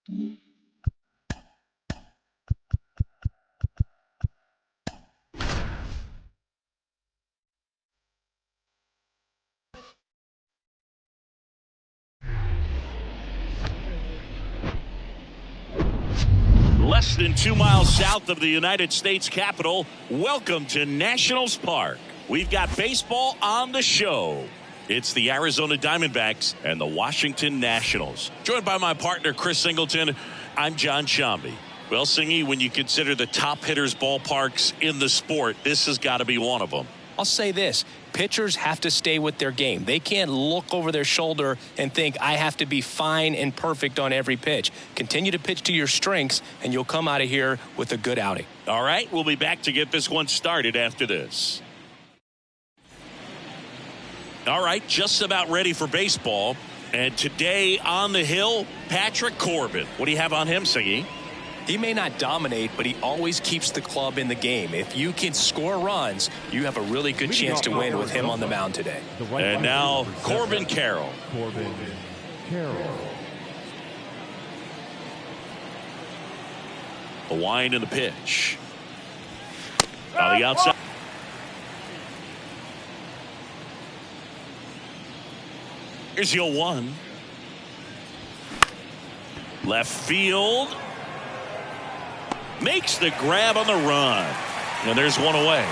Less than 2 miles south of the United States Capitol, welcome to Nationals Park. We've got baseball on the show. It's the Arizona Diamondbacks and the Washington Nationals. Joined by my partner, Chris Singleton, I'm John Shambi. Well, Singy, when you consider the top hitters' ballparks in the sport, this has got to be one of them. I'll say this. Pitchers have to stay with their game. They can't look over their shoulder and think, I have to be fine and perfect on every pitch. Continue to pitch to your strengths, and you'll come out of here with a good outing. All right, we'll be back to get this one started after this. All right, just about ready for baseball. And today on the hill, Patrick Corbin. What do you have on him, Singy? He may not dominate, but he always keeps the club in the game. If you can score runs, you have a really good chance to win with him on the mound today. And now Corbin Carroll. The wind and the pitch. On the outside. Here's your 1. Left field. Makes the grab on the run. And there's one away.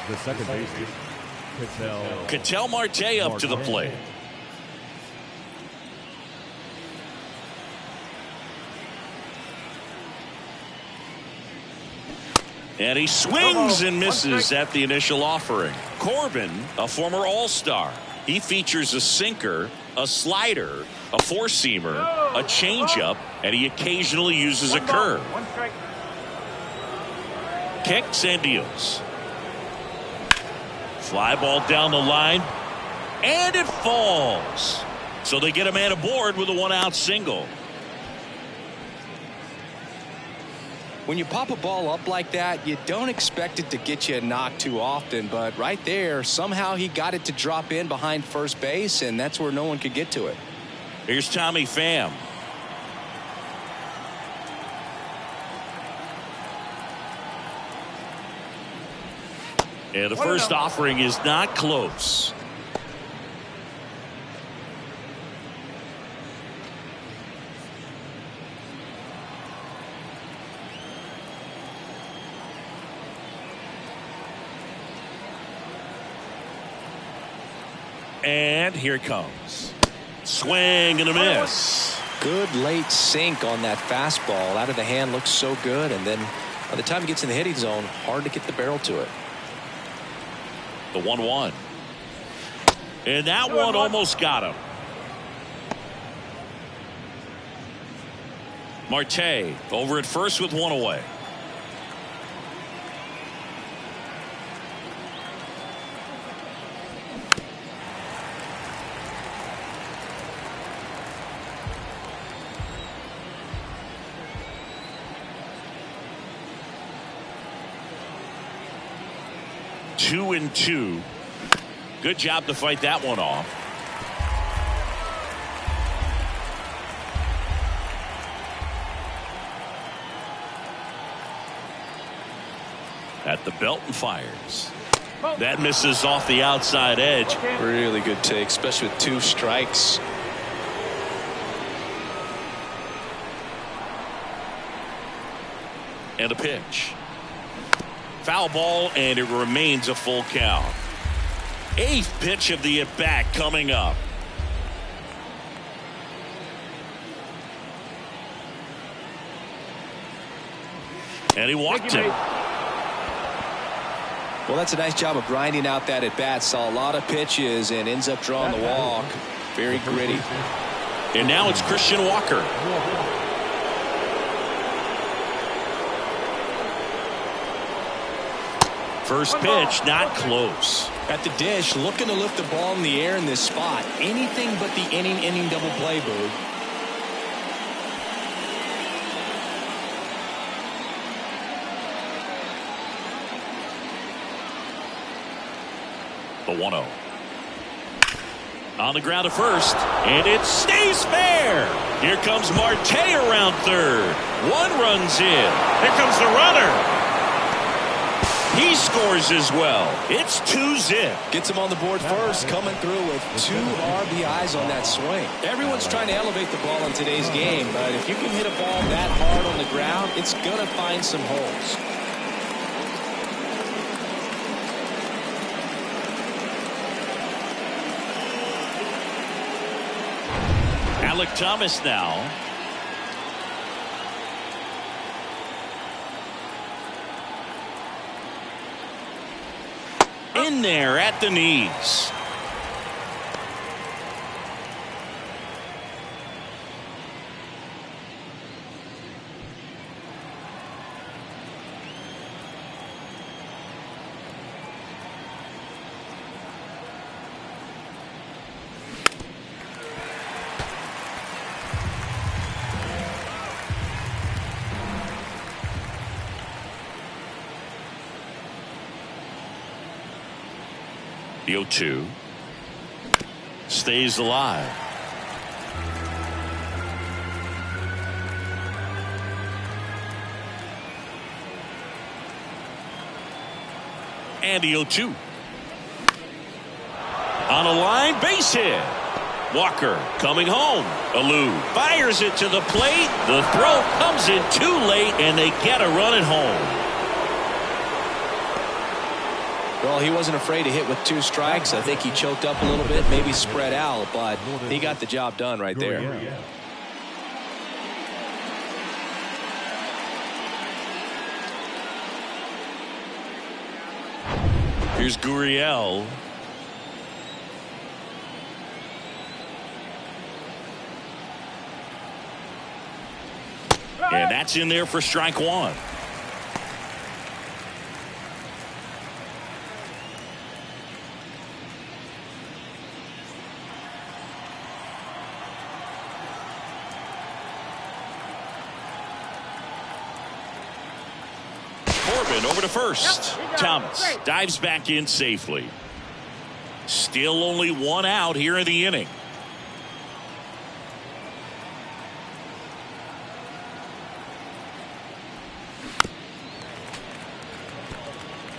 The second baseman, Ketel Marte up to the plate. And he swings and misses at the initial offering. Corbin, a former All-Star. He features a sinker, a slider, a four-seamer, a changeup, and he occasionally uses a curve. Kicks and deals. Fly ball down the line, and it falls. So they get a man aboard with a 1-out single. When you pop a ball up like that, you don't expect it to get you a knock too often, but right there, somehow he got it to drop in behind first base, and that's where no one could get to it. Here's Tommy Pham. And the first offering is not close. And here it comes. Swing and a miss. Good late sink on that fastball. Out of the hand, looks so good, and then by the time it gets in the hitting zone, hard to get the barrel to it. The 1-1. And that one almost got him. Marte over at first with one away. Two and two. Good job to fight that one off. At the belt and fires. That misses off the outside edge. Really good take, especially with 2 strikes. And a pitch. Foul ball, and it remains a full count. 8th pitch of the at-bat coming up. And he walked him. Well, that's a nice job of grinding out that at-bat. Saw a lot of pitches and ends up drawing the walk. Very gritty. And now it's Christian Walker. First pitch, not close. At the dish, looking to lift the ball in the air in this spot. Anything but the inning double play, Boog. The 1-0. On the ground to first, and it stays fair. Here comes Marte around third. One runs in. Here comes the runner. He scores as well. It's 2-zip. Gets him on the board first, coming through with 2 RBIs on that swing. Everyone's trying to elevate the ball in today's game, but if you can hit a ball that hard on the ground, it's going to find some holes. Alec Thomas now. In there at the knees. The 0-2 stays alive. And the 0-2 on a line, base hit. Walker coming home. Alou fires it to the plate. The throw comes in too late, and they get a run at home. Well, he wasn't afraid to hit with 2 strikes. I think he choked up a little bit, maybe spread out, but he got the job done right there. Here's Gurriel. And that's in there for strike 1. Over to first. Thomas dives back in safely. Still only 1 out here in the inning.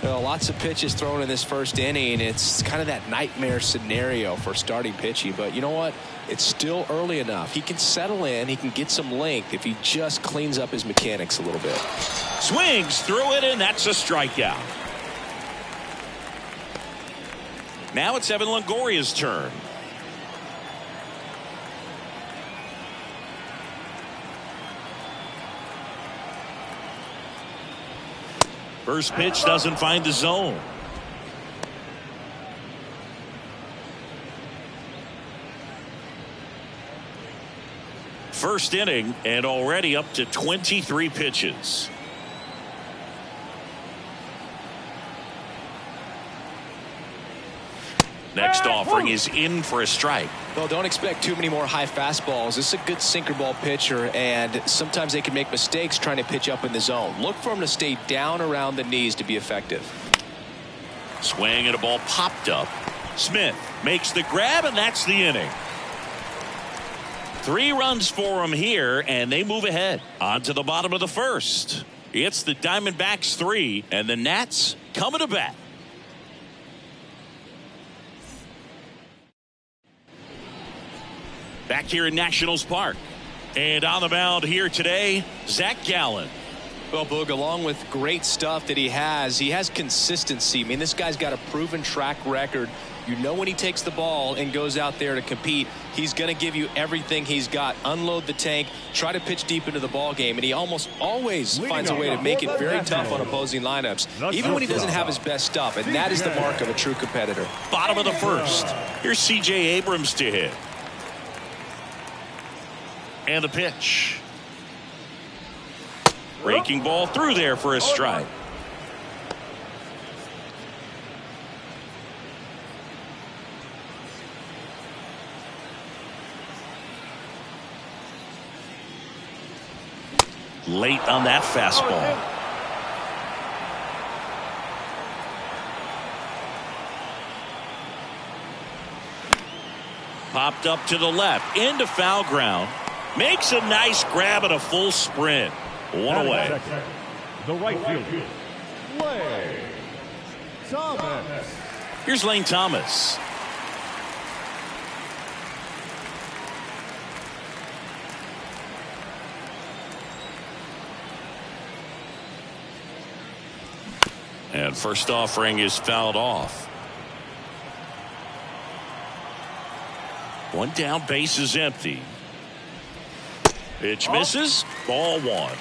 Well, lots of pitches thrown in this first inning. It's kind of that nightmare scenario for starting pitching, but you know what? It's still early enough. He can settle in. He can get some length if he just cleans up his mechanics a little bit. Swings through it, and that's a strikeout. Now it's Evan Longoria's turn. First pitch doesn't find the zone. First inning and already up to 23 pitches. Next offering is in for a strike. Well, don't expect too many more high fastballs. This is a good sinker ball pitcher, and sometimes they can make mistakes trying to pitch up in the zone. Look for him to stay down around the knees to be effective. Swing and a ball popped up. Smith makes the grab, and that's the inning. 3 runs for him here, and they move ahead. On to the bottom of the first. It's the Diamondbacks 3, and the Nats coming to bat. Back here in Nationals Park. And on the mound here today, Zach Gallen. Well, Boog, along with great stuff that he has consistency. I mean, this guy's got a proven track record. You know when he takes the ball and goes out there to compete, he's going to give you everything he's got. Unload the tank, try to pitch deep into the ball game, and he almost always finds a way to make it very tough on opposing lineups, even when he doesn't have his best stuff, and that is the mark of a true competitor. Bottom of the first. Here's C.J. Abrams to hit. And the pitch. Breaking ball through there for a strike. Late on that fastball. Popped up to the left, into foul ground. Makes a nice grab at a full sprint. One away. The right fielder, Lane Thomas. Here's Lane Thomas. And first offering is fouled off. One down, base is empty. Pitch misses. Ball one.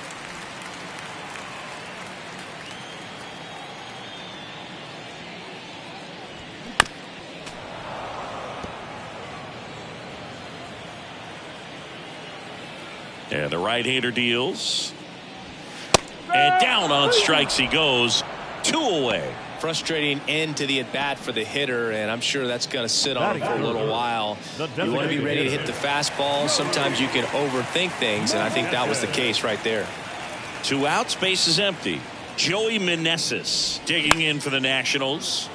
And the right-hander deals. And down on strikes he goes. 2 away. Frustrating end to the at-bat for the hitter, and I'm sure that's going to sit on him for a little while. You want to be ready to hit the fastball. Sometimes you can overthink things, and I think that was the case right there. 2 outs, base is empty. Joey Meneses digging in for the Nationals,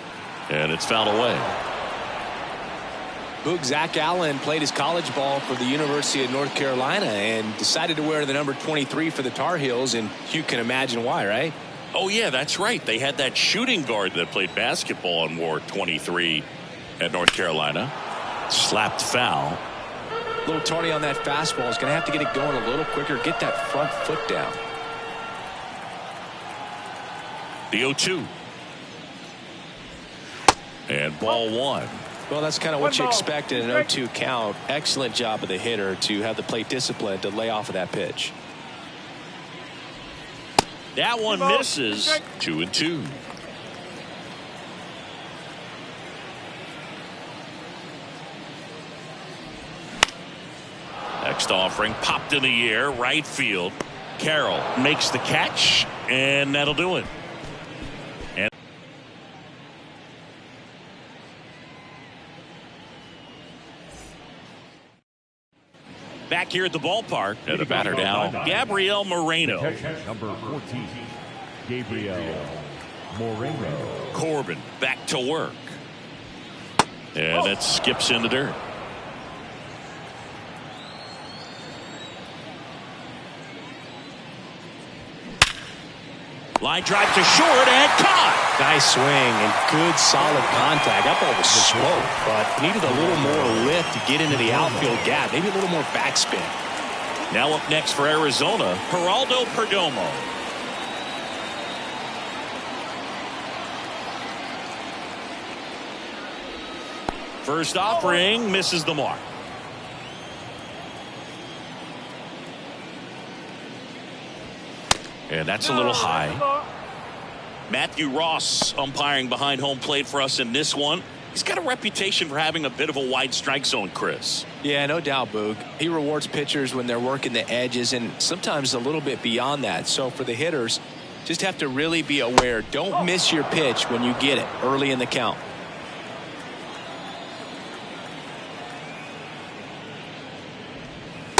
and it's fouled away. Boog, Zach Allen played his college ball for the University of North Carolina and decided to wear the number 23 for the Tar Heels, and you can imagine why, right? Oh, yeah, that's right. They had that shooting guard that played basketball and wore 23 at North Carolina. Slapped foul. A little tardy on that fastball. Is going to have to get it going a little quicker. Get that front foot down. The 0-2. And ball one. Well, that's kind of what you expect in an 0-2 count. Excellent job of the hitter to have the plate discipline to lay off of that pitch. That one misses. 2-2. Next offering popped in the air, right field. Carroll makes the catch, and that'll do it. And back here at the ballpark, and the batter now, Gabriel Moreno. Number 14, Gabriel Moreno. Corbin back to work. And that skips in the dirt. Line drive to short and caught. Nice swing and good solid contact. That ball was slow, but needed a little more lift to get into the outfield gap. Maybe a little more backspin. Now up next for Arizona, Geraldo Perdomo. First offering misses the mark. And that's a little high. Matthew Ross umpiring behind home plate for us in this one. He's got a reputation for having a bit of a wide strike zone, Chris. Yeah, no doubt, Boog. He rewards pitchers when they're working the edges and sometimes a little bit beyond that. So for the hitters, just have to really be aware. Don't miss your pitch when you get it early in the count.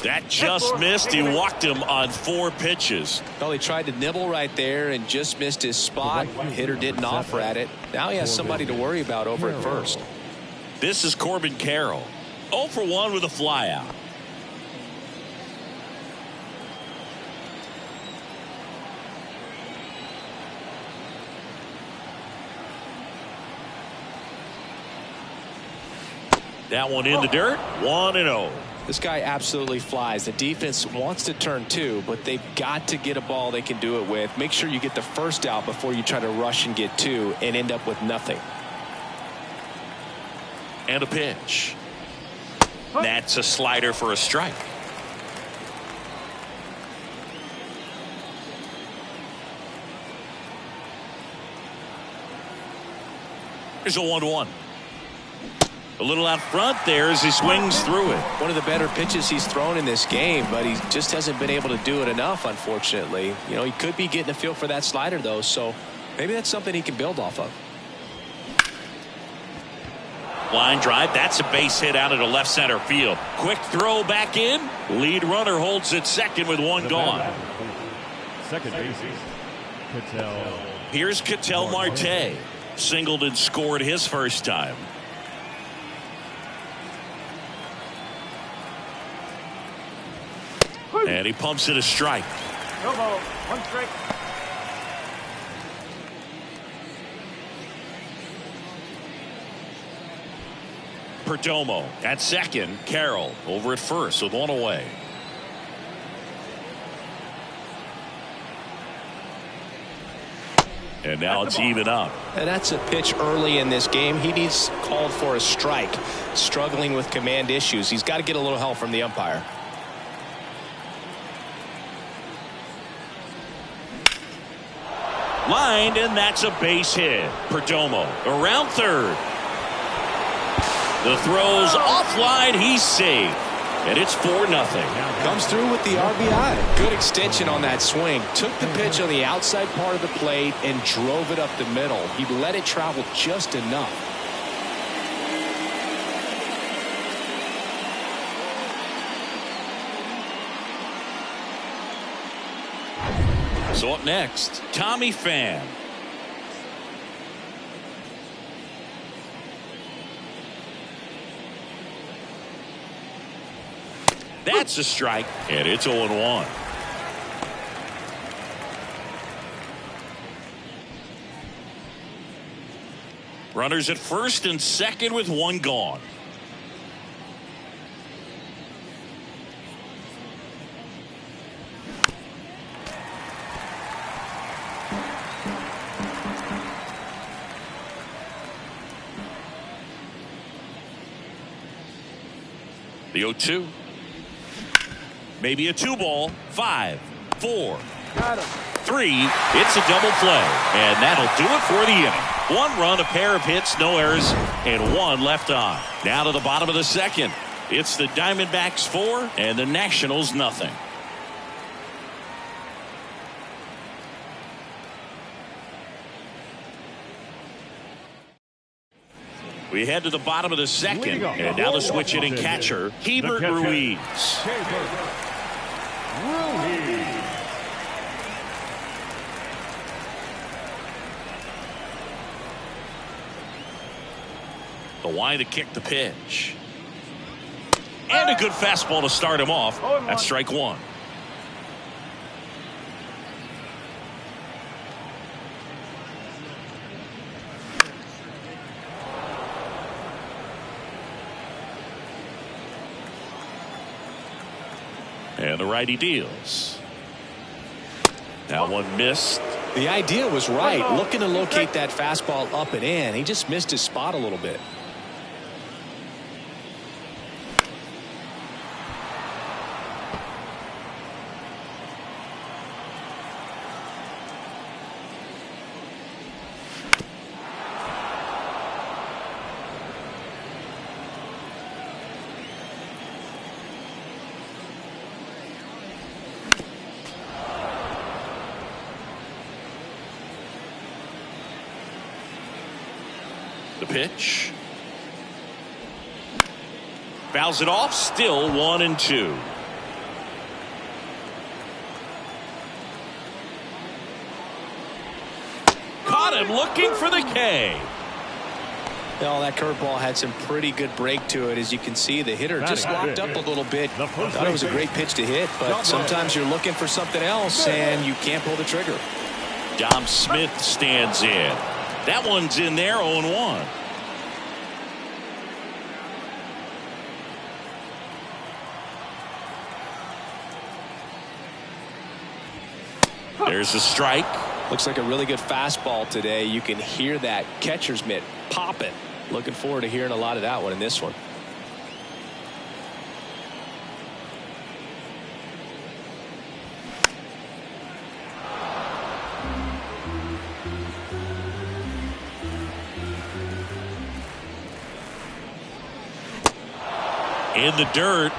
That just missed. He walked him on 4 pitches. Well, he tried to nibble right there and just missed his spot. Hitter didn't offer at it. Now he has somebody to worry about over at first. This is Corbin Carroll. 0 for 1 with a flyout. That one in the dirt. 1-0. This guy absolutely flies. The defense wants to turn 2, but they've got to get a ball they can do it with. Make sure you get the first out before you try to rush and get 2 and end up with nothing. And a pitch. That's a slider for a strike. Here's a 1-1. A little out front there as he swings through it. One of the better pitches he's thrown in this game, but he just hasn't been able to do it enough, unfortunately. You know, he could be getting a feel for that slider, though, so maybe that's something he can build off of. Line drive. That's a base hit out into left center field. Quick throw back in. Lead runner holds at second with 1 gone. Second base, Ketel. Here's Ketel Marte. Singled and scored his first time. And he pumps it a strike. No ball. One strike. Perdomo at second. Carroll over at first with one away. And now it's even up. And that's a pitch early in this game. He needs called for a strike. Struggling with command issues. He's got to get a little help from the umpire. Lined, and that's a base hit. Perdomo around third. The throw's offline. He's safe. And it's 4-0. Comes through with the RBI. Good extension on that swing. Took the pitch on the outside part of the plate and drove it up the middle. He let it travel just enough. So up next, Tommy Pham. That's a strike, and it's 0-1. Runners at first and second with one gone. The 0-2. Maybe a 2-ball. 5, 4, 3. It's a double play. And that'll do it for the inning. One run, a pair of hits, no errors, and one left on. Now to the bottom of the second. It's the Diamondbacks 4 and the Nationals nothing. We head to the bottom of the second, and now the switch hitting catcher, Hebert Ruiz. The wind to kick the pitch. And a good fastball to start him off. That's strike one. And the righty deals. That one missed. The idea was right. Looking to locate that fastball up and in. He just missed his spot a little bit. The pitch. Fouls it off. Still 1-2. Caught him looking for the K. Well, that curveball had some pretty good break to it. As you can see, the hitter just locked up a little bit. Thought it was a great pitch to hit, but sometimes you're looking for something else and you can't pull the trigger. Dom Smith stands in. That one's in there, 0-1. There's the strike. Looks like a really good fastball today. You can hear that catcher's mitt popping. Looking forward to hearing a lot of that one in this one. In the dirt.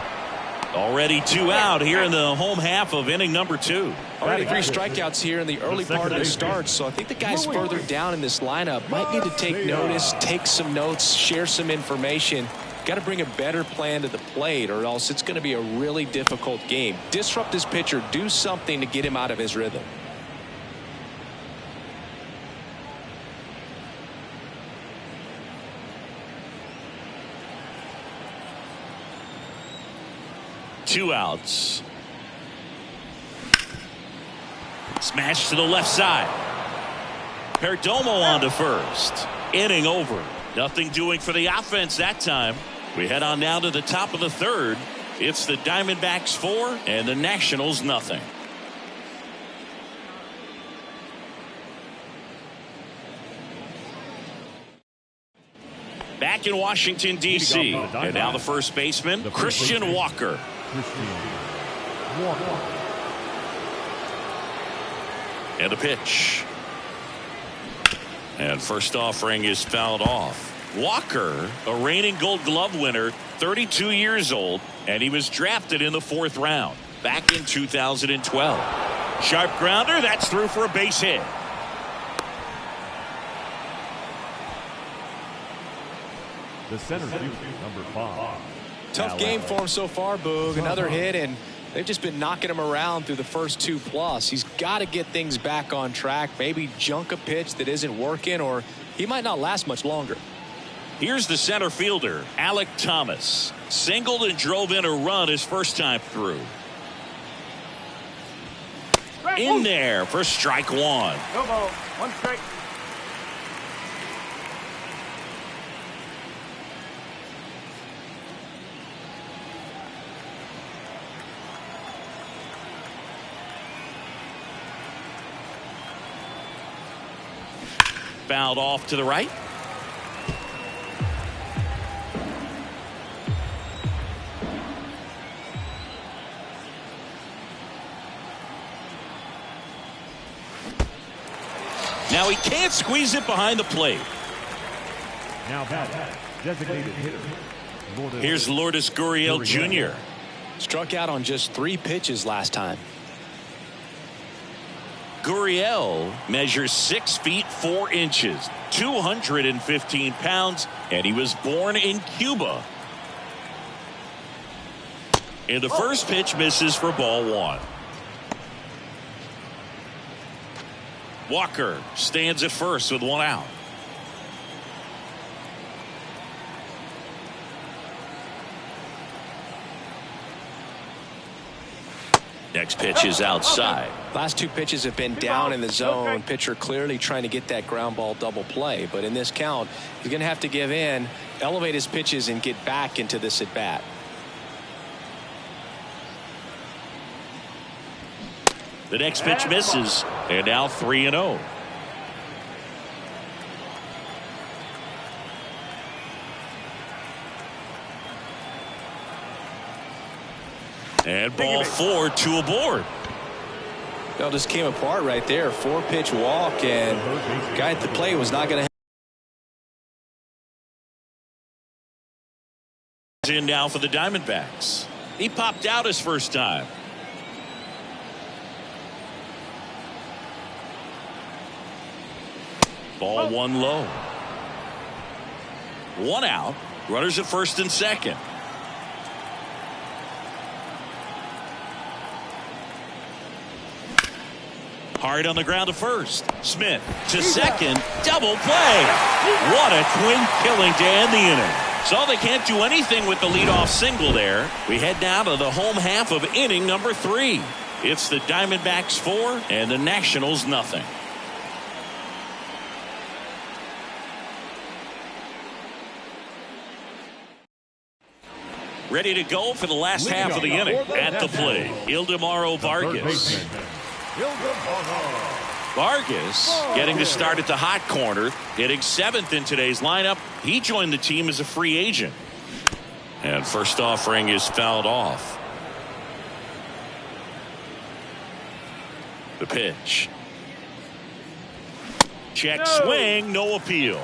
Already 2 out here in the home half of inning number 2. Already 3 strikeouts here in the early part of the start, so I think the guys further down in this lineup might need to take notice, take some notes, share some information. Got to bring a better plan to the plate, or else it's going to be a really difficult game. Disrupt this pitcher, do something to get him out of his rhythm. Two outs. Smash to the left side. Perdomo on to first. Inning over. Nothing doing for the offense that time. We head on now to the top of the third. It's the Diamondbacks 4 and the Nationals nothing. Back in Washington, D.C. And now the first baseman, Christian Walker. And a pitch. And first offering is fouled off. Walker, a reigning Gold Glove winner, 32 years old, and he was drafted in the 4th round back in 2012. Sharp grounder, that's through for a base hit. The center fielder, number 5. Tough game for him so far, Boog. Another hit, and they've just been knocking him around through the first 2+. He's got to get things back on track, maybe junk a pitch that isn't working, or he might not last much longer. Here's the center fielder, Alek Thomas. Singled and drove in a run his first time through. In there for strike 1. No ball. 1 strike. Fouled off to the right. Now he can't squeeze it behind the plate. Now batting, designated hitter. Here's Lourdes Gurriel Jr. Struck out on just 3 pitches last time. Gurriel measures 6 feet 4 inches, 215 pounds, and he was born in Cuba. And the first pitch misses for ball 1. Walker stands at first with 1 out. Next pitch is outside. Last 2 pitches have been down in the zone. Pitcher clearly trying to get that ground ball double play. But in this count, he's going to have to give in, elevate his pitches, and get back into this at bat. The next pitch misses, and now 3-0. And ball 4, 2 aboard. Well, just came apart right there. 4-pitch walk, and guy at the plate was not going to. In now for the Diamondbacks. He popped out his first time. Ball 1 low. 1 out. Runners at first and second. Hard on the ground to first. Smith to second. Double play. What a twin killing to end the inning. So they can't do anything with the leadoff single there. We head down to the home half of inning number 3. It's the Diamondbacks 4 and the Nationals nothing. Ready to go for the last half of the inning. At the plate, Ildemaro Vargas. Vargas getting to start at the hot corner, hitting 7th in today's lineup. He joined the team as a free agent. And first offering is fouled off. The pitch. Check swing, no appeal.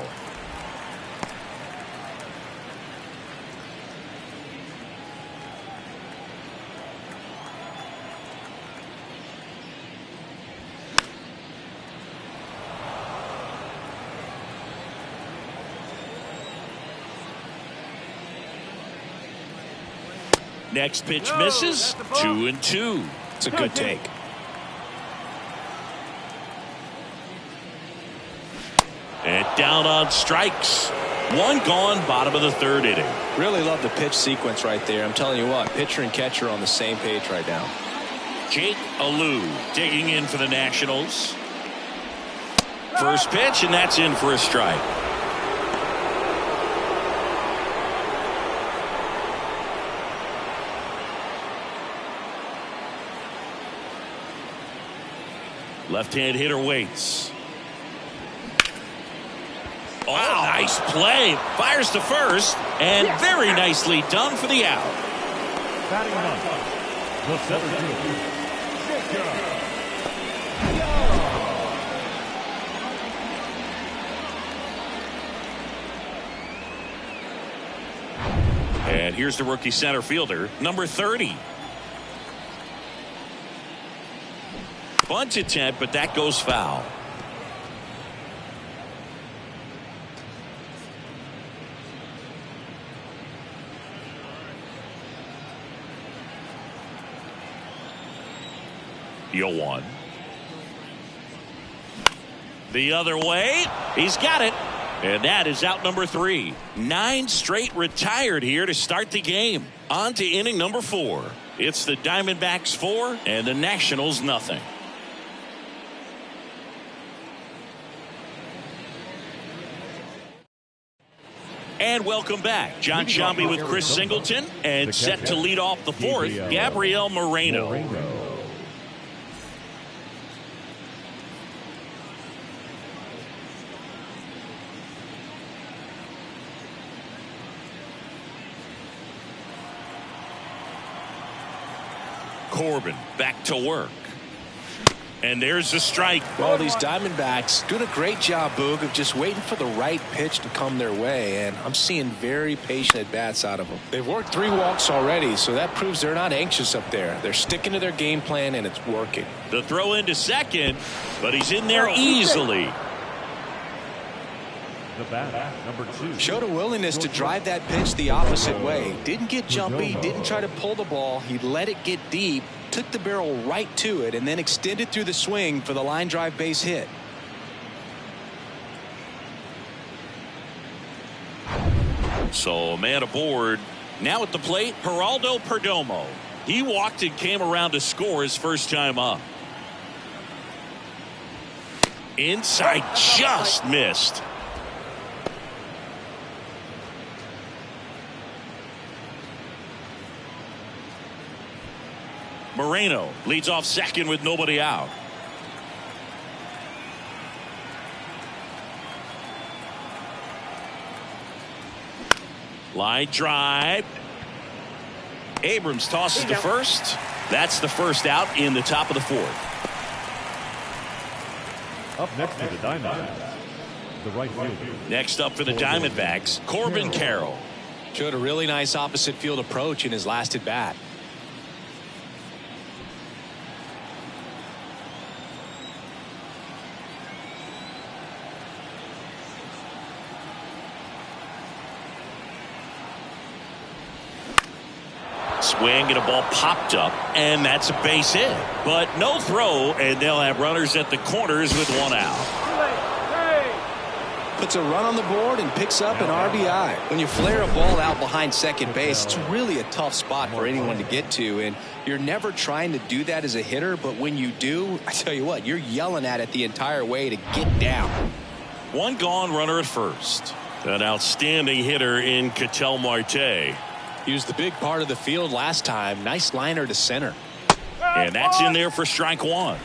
Next pitch misses. 2-2. It's a good take. And down on strikes. 1 gone, bottom of the 3rd inning. Really love the pitch sequence right there. I'm telling you what, pitcher and catcher on the same page right now. Jake Alou digging in for the Nationals. First pitch, and that's in for a strike. Left-hand hitter waits. Oh, wow. Nice play. Fires to first, and very nicely done for the out. Batting ninth, the center fielder, and here's the rookie center fielder, number 30. Bunt attempt, but that goes foul. One. The other way. He's got it. And that is out number 3. 9 straight retired here to start the game. On to inning number 4. It's the Diamondbacks 4 and the Nationals nothing. And welcome back. John Sciambi with Chris Singleton, and set to lead off the 4th, Gabriel Moreno. Corbin back to work. And there's the strike. Well, these Diamondbacks doing a great job, Boog, of just waiting for the right pitch to come their way, and I'm seeing very patient at-bats out of them. They've worked 3 walks already, so that proves they're not anxious up there. They're sticking to their game plan, and it's working. The throw into second, but he's in there easily. the bat, number 2. Showed a willingness to drive that pitch the opposite way. Didn't get jumpy, didn't try to pull the ball. He let it get deep, took the barrel right to it, and then extended through the swing for the line drive base hit. So a man aboard. Now at the plate, Geraldo Perdomo. He walked and came around to score his first time up. Inside, just missed. Moreno leads off second with nobody out. Line drive. Abrams tosses to first. That's the first out in the top of the fourth. Up next for the Diamondbacks, the right fielder. Next up for the Diamondbacks, Corbin Carroll. Showed a really nice opposite field approach in his last at bat. Swing and a ball popped up, and that's a base hit. But no throw, and they'll have runners at the corners with one out. Puts a run on the board and picks up an RBI. When you flare a ball out behind second base, it's really a tough spot for anyone to get to, and you're never trying to do that as a hitter, but when you do, I tell you what, you're yelling at it the entire way to get down. One gone, runner at first. An outstanding hitter in Ketel Marte. He was the big part of the field last time. Nice liner to center. And that's in there for strike one.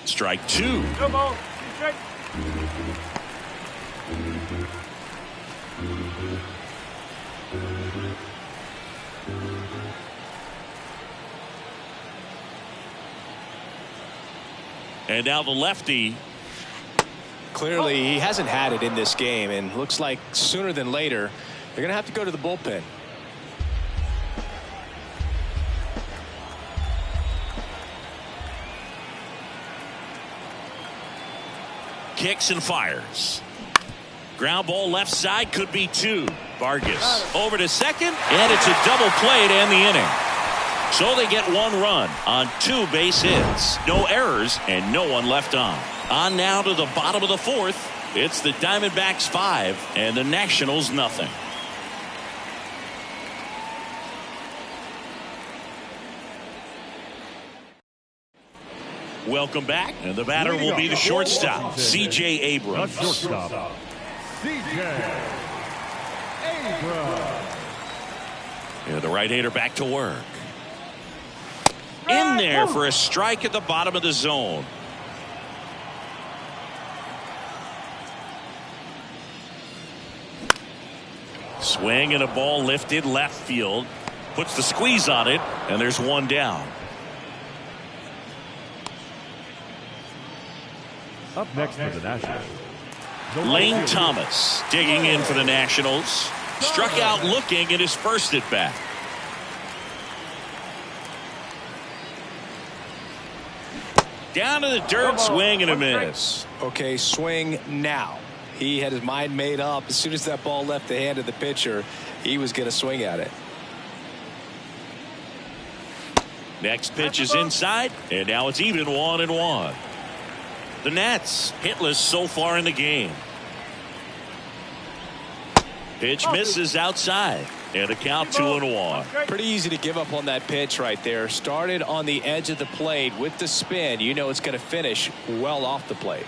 Strike two. Come on. And now the lefty. Clearly he hasn't had it in this game, and looks like sooner than later they're going to have to go to the bullpen. Kicks and fires. Ground ball left side, could be two. Vargas over to second, and it's a double play to end the inning. So they get 1 run on 2 base hits. No errors and no one left on. On now to the bottom of the 4th. It's the Diamondbacks 5 and the Nationals nothing. Welcome back, and the batter will be the shortstop, C.J. Abrams. The shortstop, C.J. Abrams. Yeah, the right-hander back to work. In there for a strike at the bottom of the zone. Swing and a ball lifted left field. Puts the squeeze on it, and there's 1 down. Up next for the Nationals, Lane Thomas digging in for the Nationals. Struck out looking at his first at bat. Down to the dirt, swing and a miss. Okay, swing now. He had his mind made up. As soon as that ball left the hand of the pitcher, he was going to swing at it. Next pitch is inside, and now it's even 1-1. The Nats hitless so far in the game. Pitch misses outside, and a count 2-1. Pretty easy to give up on that pitch right there. Started on the edge of the plate with the spin. You know it's going to finish well off the plate.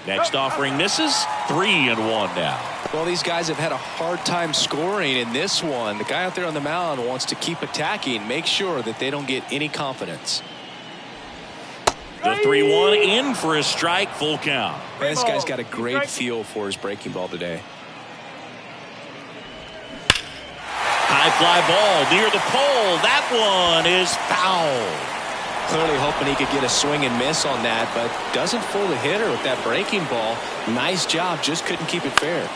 Next offering misses. 3-1 now. Well, these guys have had a hard time scoring in this one. The guy out there on the mound wants to keep attacking, make sure that they don't get any confidence. The 3-1 in for a strike, full count. Man, this guy's got a great feel for his breaking ball today. High fly ball near the pole. That one is foul. Clearly hoping he could get a swing and miss on that, but doesn't fool the hitter with that breaking ball. Nice job, just couldn't keep it fair.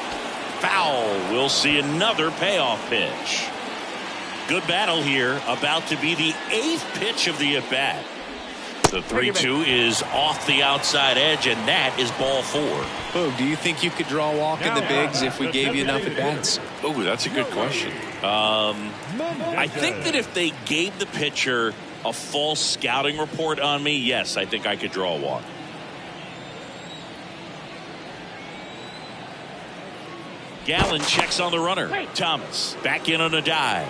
Foul. We'll see another payoff pitch. Good battle here. About to be the 8th pitch of the at-bat. The 3-2 is off the outside edge, and that is ball 4. Boog, do you think you could draw a walk in the bigs if we gave you enough at-bats? Oh, that's a good question. I think that if they gave the pitcher a false scouting report on me, yes, I think I could draw a walk. Gallen checks on the runner. Thomas back in on a dive.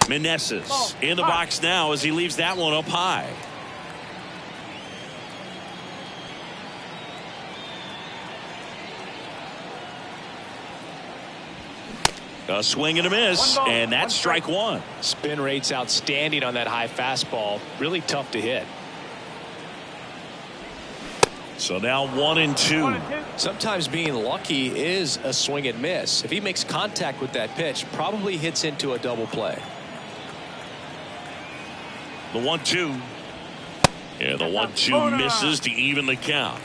Meneses in the box now as he leaves that one up high. A swing and a miss, and that's strike 1. Spin rate's outstanding on that high fastball. Really tough to hit. So now 1-2. Sometimes being lucky is a swing and miss. If he makes contact with that pitch, probably hits into a double play. The 1-2. Yeah, the 1-2 misses to even the count.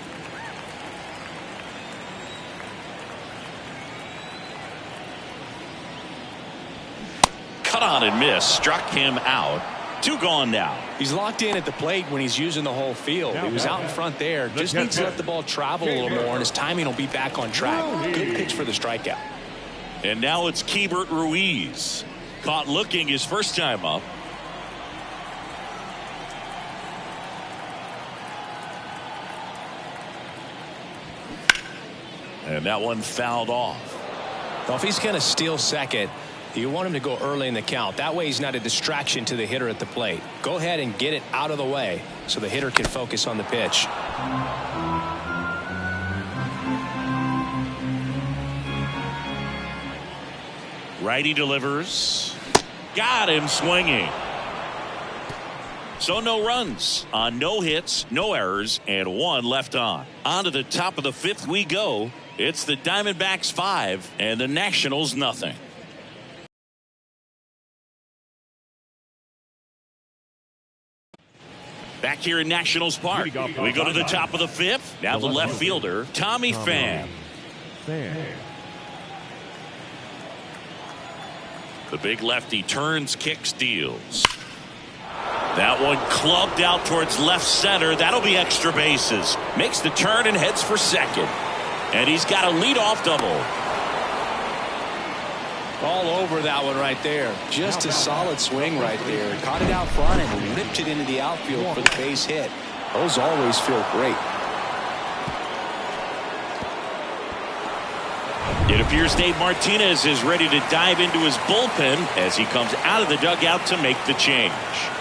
Cut on and miss. Struck him out. 2 gone now. He's locked in at the plate when he's using the whole field. He was out in front there. Just needs to let the ball travel a little more, and his timing will be back on track. Good pitch for the strikeout. And now it's Keibert Ruiz. Caught looking his first time up. And that one fouled off. Well, if he's going to steal second, you want him to go early in the count. That way he's not a distraction to the hitter at the plate. Go ahead and get it out of the way so the hitter can focus on the pitch. Righty delivers. Got him swinging. So no runs on no hits, no errors, and 1 left on. On to the top of the 5th we go. It's the Diamondbacks 5 and the Nationals nothing. Back here in Nationals Park, we go to the top of the 5th. Now the left fielder, Tommy Pham. The big lefty turns, kicks, deals. That one clubbed out towards left center. That'll be extra bases. Makes the turn and heads for second. And he's got a leadoff double. All over that one right there. Just a solid swing right there. Caught it out front and ripped it into the outfield for the base hit. Those always feel great. It appears Dave Martinez is ready to dive into his bullpen as he comes out of the dugout to make the change.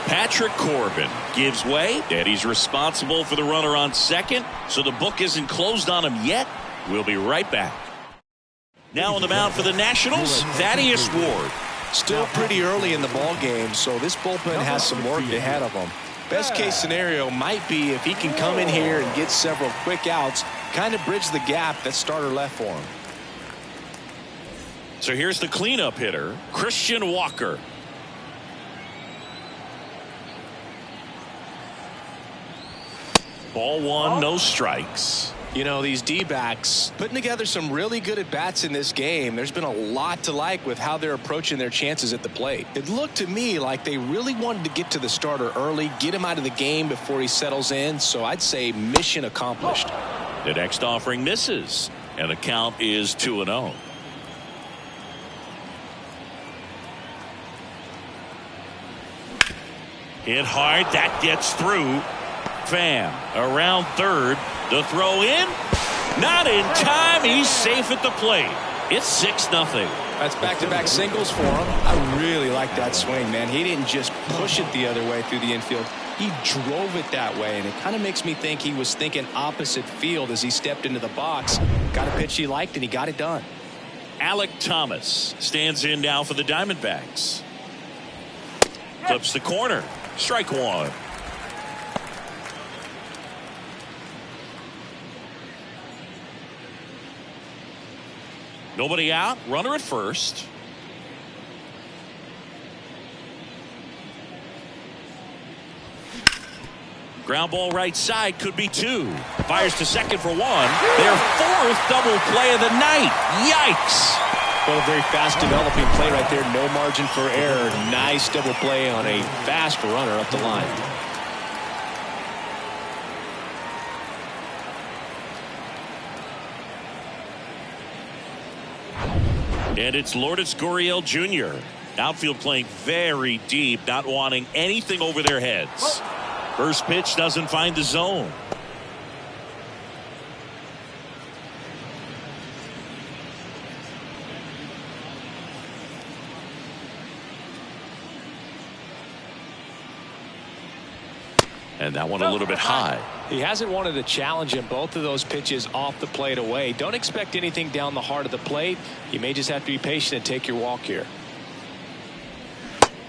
Patrick Corbin gives way, and he's responsible for the runner on second, so the book isn't closed on him yet. We'll be right back. Now on the mound for the Nationals, Thaddeus Ward. Still pretty early in the ball game, so this bullpen has some work ahead of them. Best case scenario might be if he can come in here and get several quick outs, kind of bridge the gap that starter left for him. So here's the cleanup hitter, Christian Walker. Ball one, no strikes. You know, these D-backs putting together some really good at-bats in this game. There's been a lot to like with how they're approaching their chances at the plate. It looked to me like they really wanted to get to the starter early, get him out of the game before he settles in, so I'd say mission accomplished. The next offering misses, and the count is 2-0. Hit hard, that gets through. Pham around third. The throw in, not in time. He's safe at the plate. It's 6-0. That's back-to-back singles for him. I really like that swing, man. He didn't just push it the other way through the infield. He drove it that way, and it kind of makes me think he was thinking opposite field as he stepped into the box. Got a pitch he liked, and he got it done. Alec Thomas stands in now for the Diamondbacks. Flips the corner. Strike one. Nobody out. Runner at first. Ground ball right side, could be two. Fires to second for one. Their fourth double play of the night. Yikes. Well, a very fast developing play right there. No margin for error. Nice double play on a fast runner up the line. And it's Lourdes Gurriel Jr. Outfield playing very deep, not wanting anything over their heads. First pitch doesn't find the zone. And that one a little bit high. He hasn't wanted to challenge him. Both of those pitches off the plate away. Don't expect anything down the heart of the plate. You may just have to be patient and take your walk here.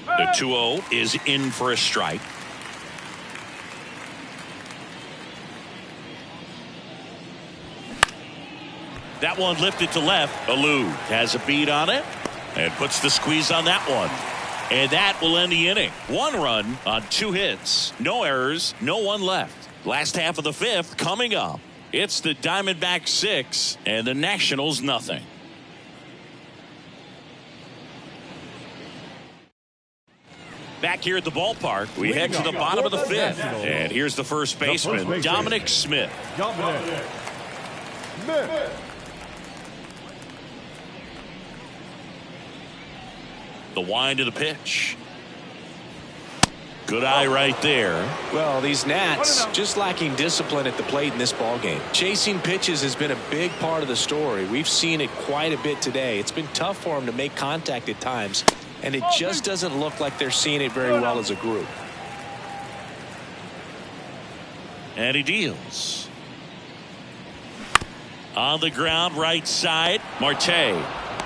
The 2-0 is in for a strike. That one lifted to left. Alou has a beat on it and puts the squeeze on that one. And that will end the inning. One run on two hits. No errors. No one left. Last half of the fifth coming up. It's the Diamondbacks 6 and the Nationals nothing. Back here at the ballpark, we head to the bottom of the fifth. And here's the first baseman, Dominic Smith. The wind of the pitch. Good eye right there. Well, these Nats just lacking discipline at the plate in this ballgame. Chasing pitches has been a big part of the story. We've seen it quite a bit today. It's been tough for them to make contact at times, and it just doesn't look like they're seeing it very well as a group. And he deals. On the ground, right side. Marte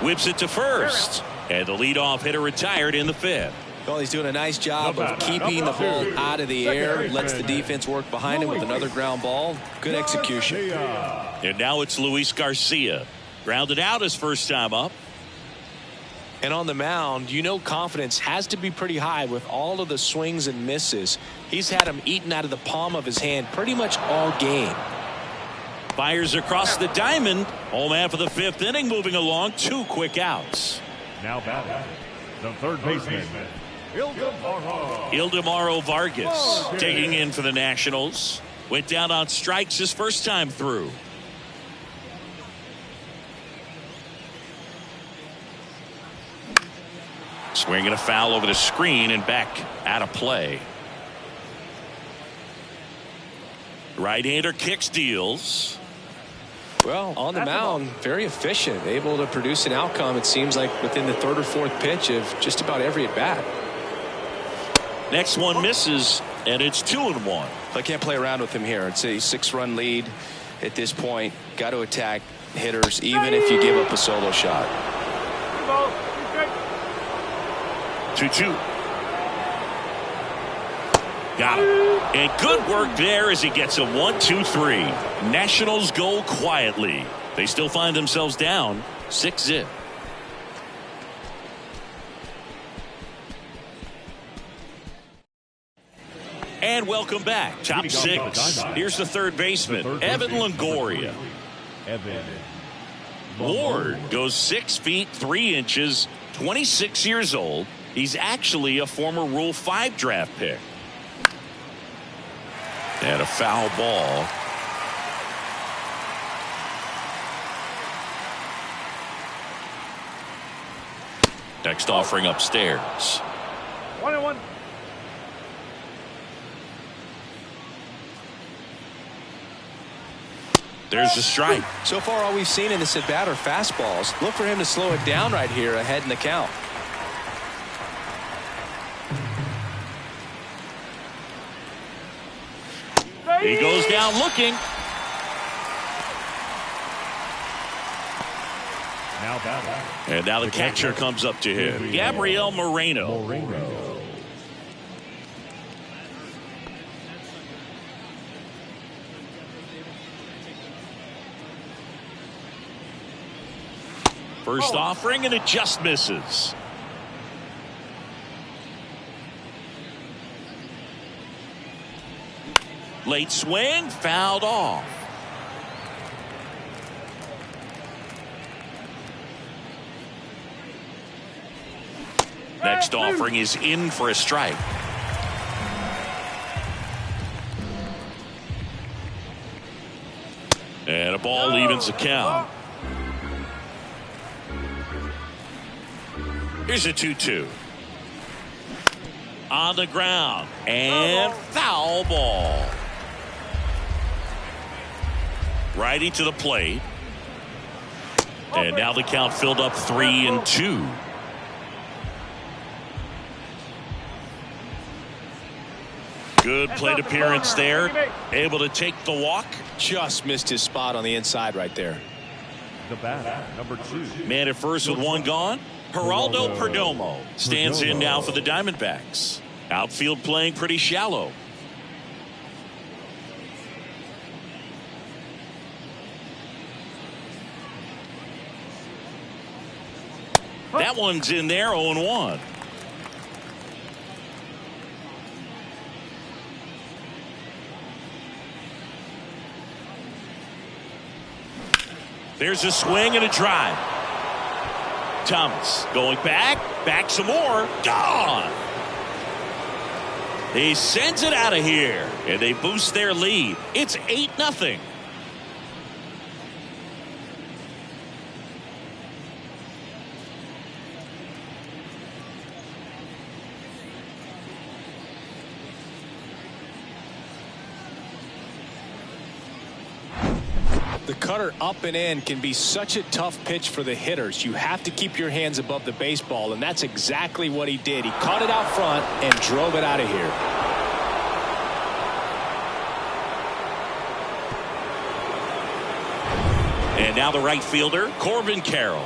whips it to first. And the leadoff hitter retired in the fifth. Well, he's doing a nice job of keeping the ball out of the air. Lets the defense work behind him with another ground ball. Good execution. And now it's Luis Garcia. Grounded out his first time up. And on the mound, you know confidence has to be pretty high with all of the swings and misses. He's had them eaten out of the palm of his hand pretty much all game. Fires across the diamond. Home half of the fifth inning moving along. Two quick outs. Now batting, the third baseman, Ildemaro Vargas taking in for the Nationals. Went down on strikes his first time through. Swinging a foul over the screen and back out of play. Right-hander kicks, deals. Well, on the mound, very efficient, able to produce an outcome, it seems like, within the third or fourth pitch of just about every at-bat. Next one misses, and it's 2-1. I can't play around with him here. It's a 6-run lead at this point. Got to attack hitters, even if you give up a solo shot. 2-2. Got him. And good work there as he gets a 1-2-3. Nationals go quietly. They still find themselves down 6-0. And welcome back. Top six. Here's the third baseman, Evan Longoria. Ward goes 6 feet 3 inches, 26 years old. He's actually a former Rule 5 draft pick. And a foul ball. Next offering upstairs. 1-1. There's the strike. So far, all we've seen in this at-bat are fastballs. Look for him to slow it down right here ahead in the count. He goes down looking. And now the catcher comes up to him, Gabriel Moreno. First offering, and it just misses. Late swing, fouled off. Next offering is in for a strike. And a ball evens the count. Here's a 2-2. On the ground. And foul ball. Righty to the plate. And now the count filled up 3-2. Good plate appearance there. Able to take the walk. Just missed his spot on the inside right there. The bat, number 2. Man at first with one gone. Geraldo Perdomo stands in now for the Diamondbacks. Outfield playing pretty shallow. That one's in there, 0-1. There's a swing and a drive. Thomas going back some more, gone. He sends it out of here, and they boost their lead. It's 8-0. The cutter up and in can be such a tough pitch for the hitters. You have to keep your hands above the baseball, and that's exactly what he did. He caught it out front and drove it out of here. And now the right fielder, Corbin Carroll.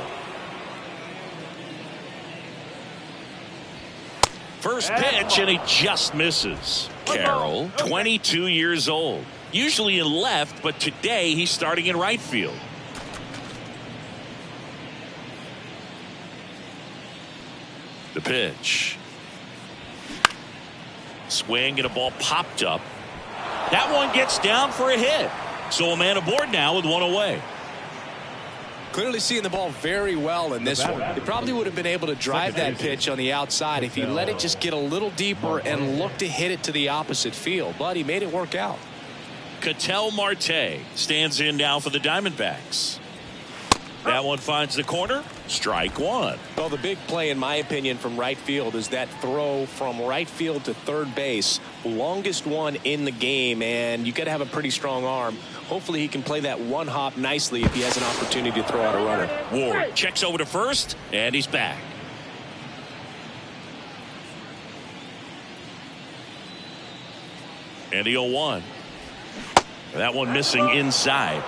First pitch, and he just misses. Carroll, 22 years old. Usually in left, but today he's starting in right field. The pitch. Swing and a ball popped up. That one gets down for a hit. So a man aboard now with one away. Clearly seeing the ball very well in this one. He probably would have been able to drive that pitch on the outside if he let it just get a little deeper and look to hit it to the opposite field. But he made it work out. Ketel Marte stands in now for the Diamondbacks. That one finds the corner. Strike one. Well, the big play, in my opinion, from right field is that throw from right field to third base. Longest one in the game, and you got to have a pretty strong arm. Hopefully he can play that one hop nicely if he has an opportunity to throw out a runner. Ward checks over to first, and he's back. And the 0-1. That one missing inside.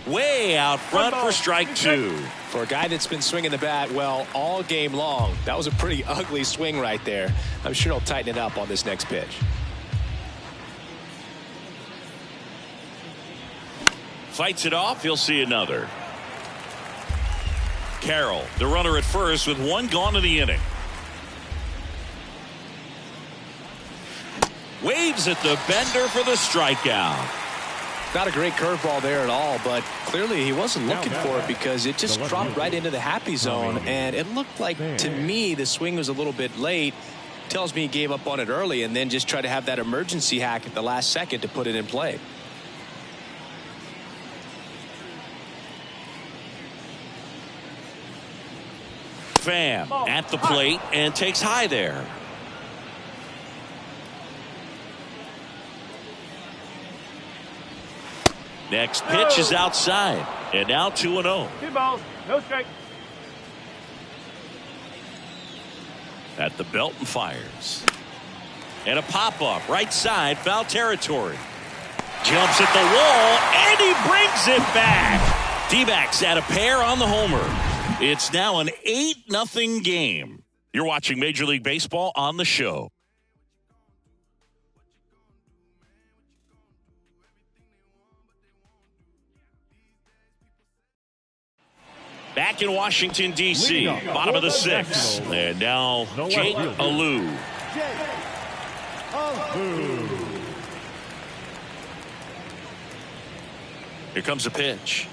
Way out front for strike two. For a guy that's been swinging the bat well all game long, that was a pretty ugly swing right there. I'm sure he'll tighten it up on this next pitch. Fights it off. He'll see another. Carroll, the runner at first with one gone in the inning. Waves at the bender for the strikeout. Not a great curveball there at all, but clearly he wasn't looking for it because it just dropped right into the happy zone, and it looked like, to me, the swing was a little bit late. Tells me he gave up on it early and then just tried to have that emergency hack at the last second to put it in play. Pham at the plate and takes high there. Next pitch is outside, and now 2-0. 2 balls, no strike. At the belt and fires. And a pop-up, right side, foul territory. Jumps at the wall, and he brings it back. D-backs at a pair on the homer. It's now an 8-0 game. You're watching Major League Baseball on the show. Back in Washington, D.C., bottom of the sixth. And now Jake Alou. Here comes a pitch.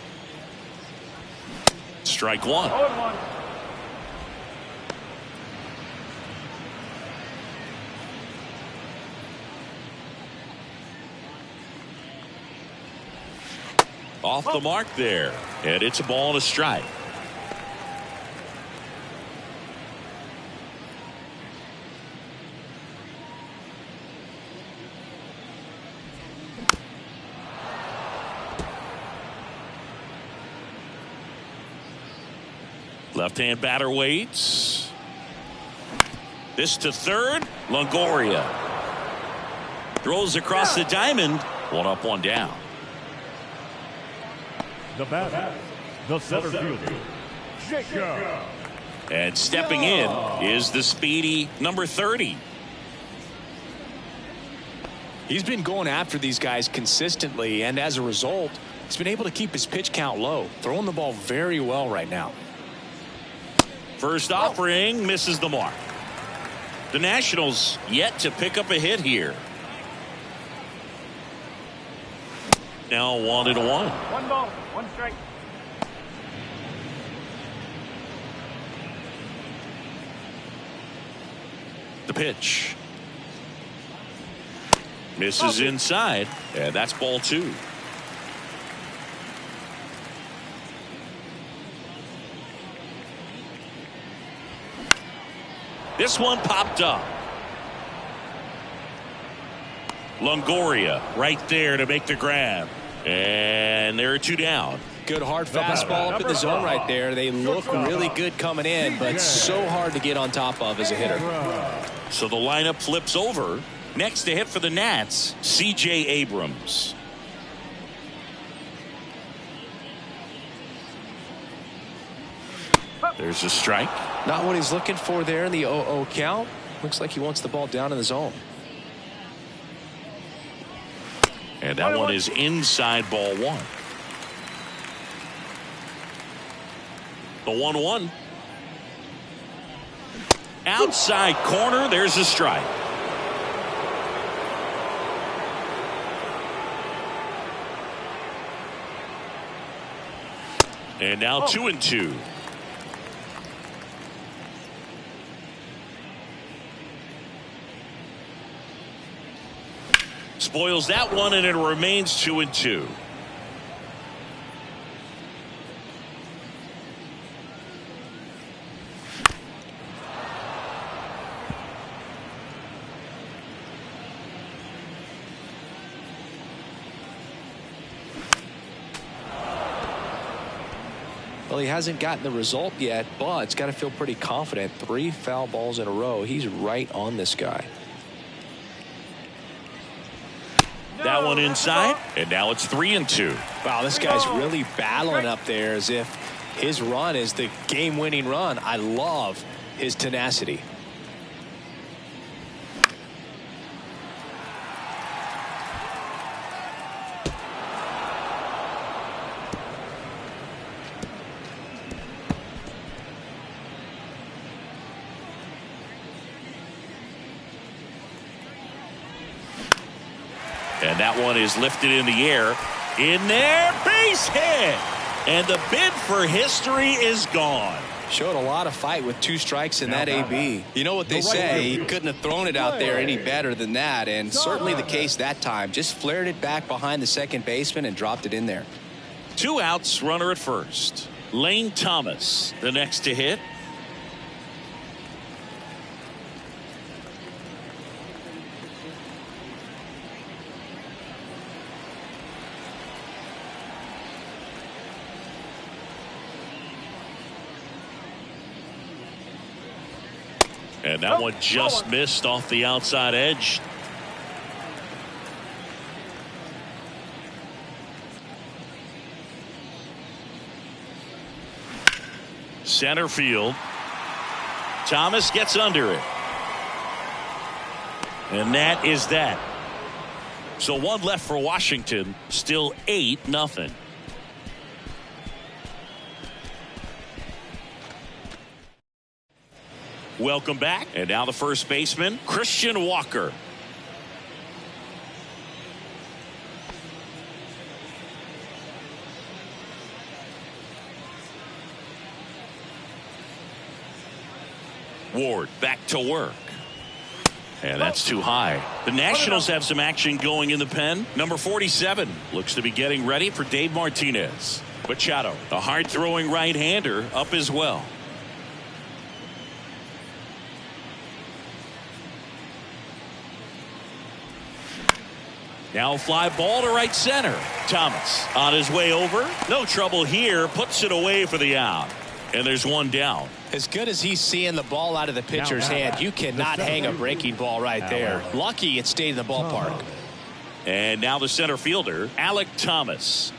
Strike one. Off the mark there. And it's a ball and a strike. Left-hand batter waits. This to third. Longoria throws across the diamond. One up, one down. The batter, the center fielder, Jacob. And stepping in is the speedy number 30. He's been going after these guys consistently, and as a result, he's been able to keep his pitch count low, throwing the ball very well right now. First offering misses the mark. The Nationals yet to pick up a hit here. Now 1-1. 1 ball, 1 strike. The pitch misses inside, and that's ball 2. This one popped up. Longoria right there to make the grab. And there are 2 down. Good hard fastball up in the zone right there. They look really good coming in, but so hard to get on top of as a hitter. So the lineup flips over. Next to hit for the Nats, C.J. Abrams. There's a strike. Not what he's looking for there in the 0-0 count. Looks like he wants the ball down in the zone. And that one is inside, ball 1. The 1-1. Outside corner, there's a strike. And now 2-2. Spoils that one, and it remains 2-2. Well, he hasn't gotten the result yet, but it's got to feel pretty confident. 3 foul balls in a row. He's right on this guy. That one inside, and now it's 3-2. Wow, this guy's really battling up there as if his run is the game-winning run. I love his tenacity. And that one is lifted in the air. In there, base hit. And the bid for history is gone. Showed a lot of fight with 2 strikes in that AB. You know what they say, he couldn't have thrown it out there any better than that, and certainly the case that time. Just flared it back behind the second baseman and dropped it in there. 2 outs, runner at first. Lane Thomas, the next to hit. And that one just missed off the outside edge. Center field. Thomas gets under it. And that is that. So 1 left for Washington. Still 8-0. Welcome back. And now the first baseman, Christian Walker. Ward back to work. And that's too high. The Nationals have some action going in the pen. Number 47 looks to be getting ready for Dave Martinez. Machado, a hard-throwing right-hander, up as well. Now fly ball to right center. Thomas on his way over. No trouble here. Puts it away for the out. And there's 1 down. As good as he's seeing the ball out of the pitcher's hand, you cannot hang a breaking ball right there. Lucky it stayed in the ballpark. And now the center fielder, Alek Thomas.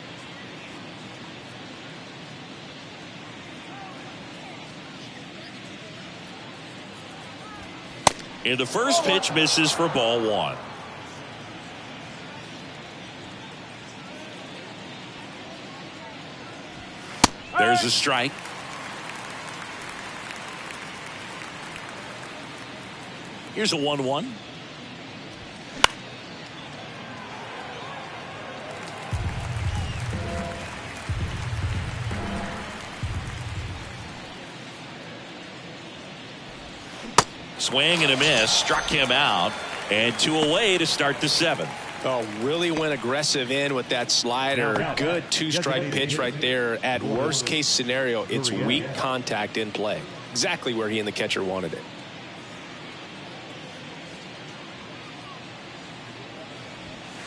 And the first pitch misses for ball 1. There's a strike. Here's a 1-1. Swing and a miss. Struck him out. And 2 away to start the 7th. Oh, really went aggressive in with that slider. Good 2-strike pitch right there. At worst case scenario, it's weak contact in play. Exactly where he and the catcher wanted it.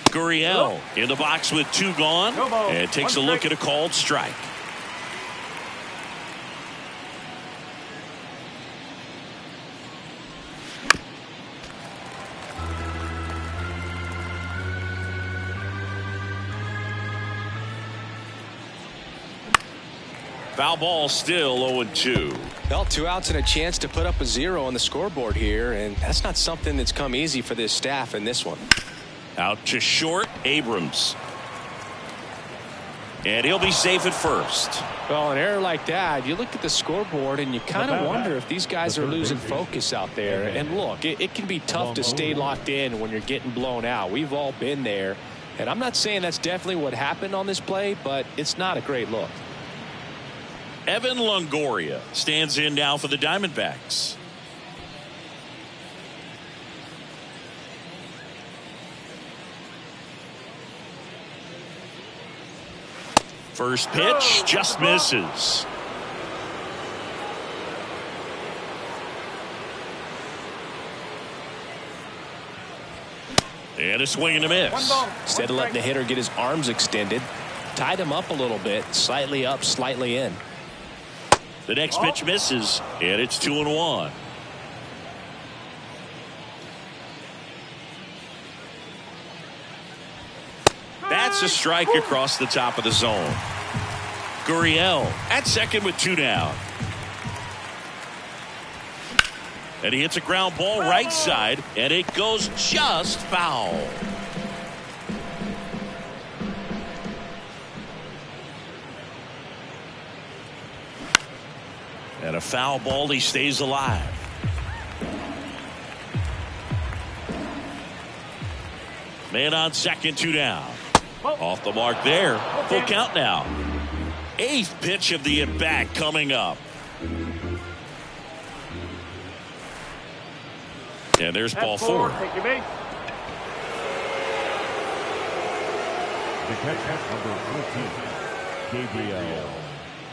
Gurriel in the box with 2 gone. And takes a look at a called strike. Foul ball, still 0-2. Well, 2 outs and a chance to put up a 0 on the scoreboard here, and that's not something that's come easy for this staff in this one. Out to short, Abrams. And he'll be safe at first. Well, an error like that, you look at the scoreboard and you kind of wonder if these guys are losing focus out there. And look, it can be tough to stay locked in when you're getting blown out. We've all been there. And I'm not saying that's definitely what happened on this play, but it's not a great look. Evan Longoria stands in now for the Diamondbacks. First pitch just misses. And a swing and a miss. Instead of letting the hitter get his arms extended, tied him up a little bit, slightly up, slightly in. The next pitch misses, and it's 2-1. That's a strike across the top of the zone. Gurriel at second with 2 down. And he hits a ground ball right side, and it goes just foul. And a foul ball, he stays alive. Man on second, 2 down. Off the mark there. Full count now. 8th pitch of the at-bat coming up. And there's ball 4. Take your base. The catcher, number 14, Gabriel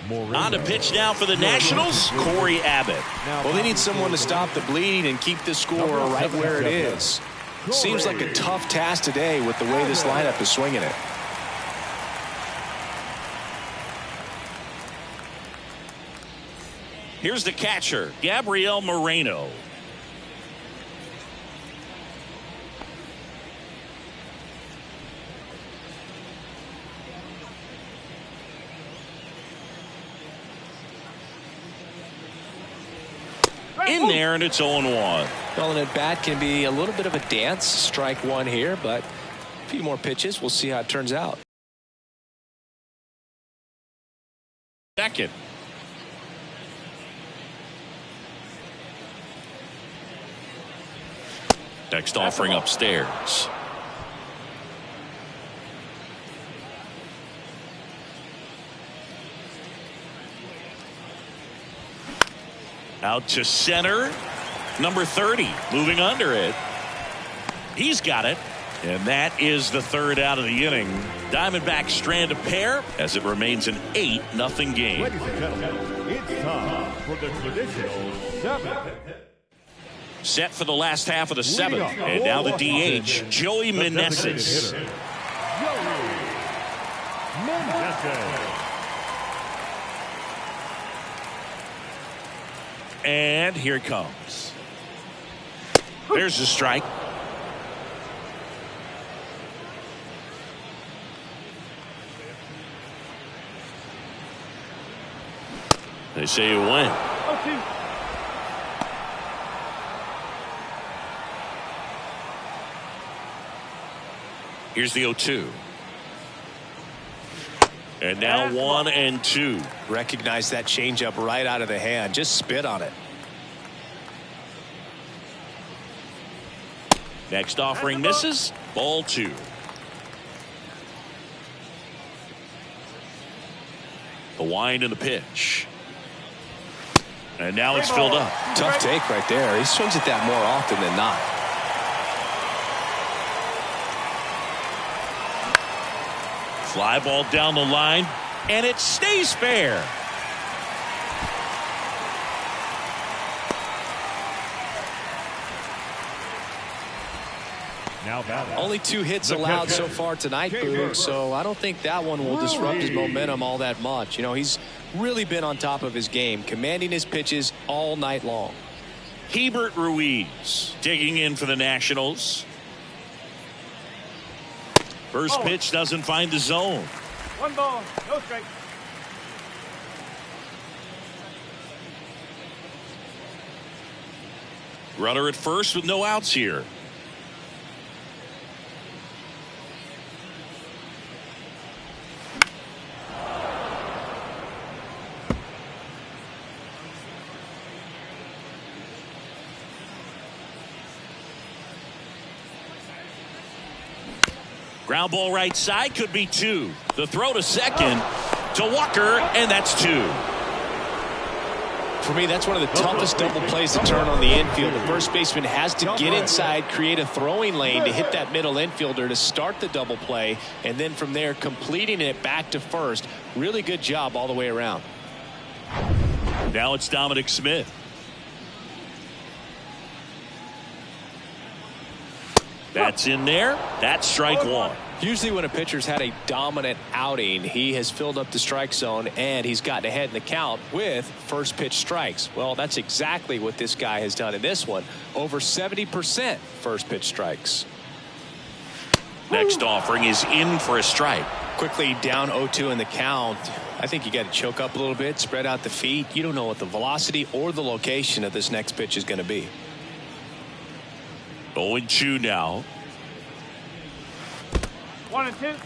Moreno. On to pitch now for the Nationals, Corey Abbott. Well, they need someone to stop the bleed and keep the score right where it is. Seems like a tough task today with the way this lineup is swinging it. Here's the catcher, Gabriel Moreno. In there, and it's 0-1. Well, an at-bat can be a little bit of a dance. Strike 1 here, but a few more pitches. We'll see how it turns out. Second. Next offering upstairs. Out to center. Number 30 moving under it. He's got it. And that is the 3rd out of the inning. Diamondbacks strand a pair as it remains an 8-0 game. Ladies and gentlemen, it's time for the traditional 7th. Set for the last half of the 7th. And now the DH, Joey Meneses. And here it comes. There's the strike. They say you win. Here's the 0-2. And now 1-2. Recognize that changeup right out of the hand. Just spit on it. Next offering misses. Ball 2. The wind and the pitch. And now it's filled up. Tough take right there. He swings at that more often than not. Fly ball down the line, and it stays fair. Only 2 hits allowed so far tonight, Boog, so I don't think that one will disrupt his momentum all that much. You know, he's really been on top of his game, commanding his pitches all night long. Hebert Ruiz digging in for the Nationals. First pitch doesn't find the zone. 1 ball, no strike. Runner at first with no outs here. Ground ball right side, could be 2. The throw to second to Walker, and that's 2. For me, that's one of the toughest double plays to turn on the infield. The first baseman has to get inside, create a throwing lane to hit that middle infielder to start the double play, and then from there completing it back to first. Really good job all the way around. Now it's Dominic Smith. That's in there. That's strike one. Usually when a pitcher's had a dominant outing, he has filled up the strike zone and he's gotten ahead in the count with first pitch strikes. Well, that's exactly what this guy has done in this one. Over 70% first pitch strikes. Next offering is in for a strike. Quickly down 0-2 in the count. I think you got to choke up a little bit, spread out the feet. You don't know what the velocity or the location of this next pitch is going to be. 0-2 now. 1-2.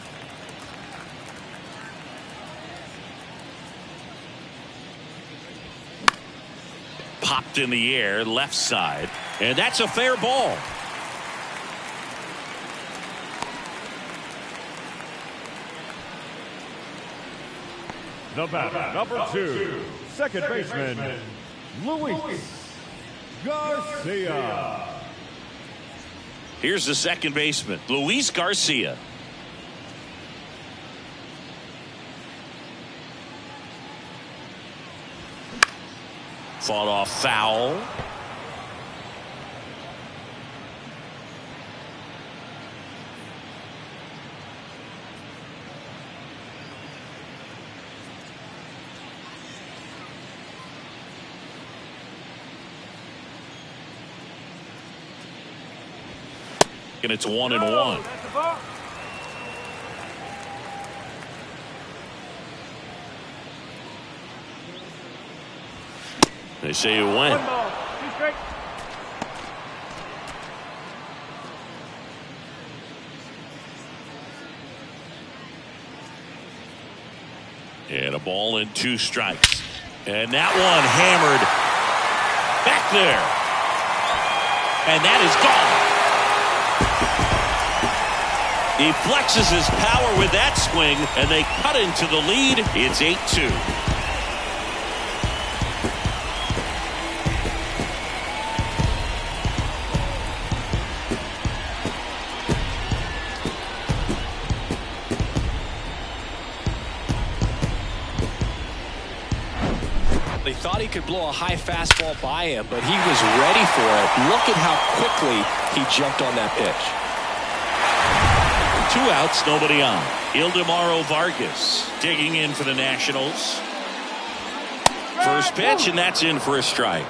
Popped in the air, left side, and that's a fair ball. The batter, number 2, second baseman, Luis Garcia. Here's the second baseman, Luis Garcia. Fought off foul. And it's 1-1. They say you win. 1 ball, 2 strikes. And a ball and 2 strikes. And that one hammered back there. And that is gone. He flexes his power with that swing, and they cut into the lead. It's 8-2. They thought he could blow a high fastball by him, but he was ready for it. Look at how quickly he jumped on that pitch. 2 outs, nobody on. Ildemaro Vargas digging in for the Nationals. First pitch, and that's in for a strike.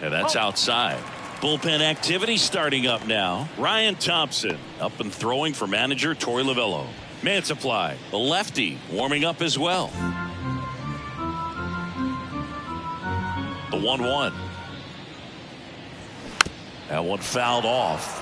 And that's outside. Bullpen activity starting up now. Ryan Thompson up and throwing for manager Torey Lovullo. Mantiply, the lefty, warming up as well. The 1-1. That one fouled off.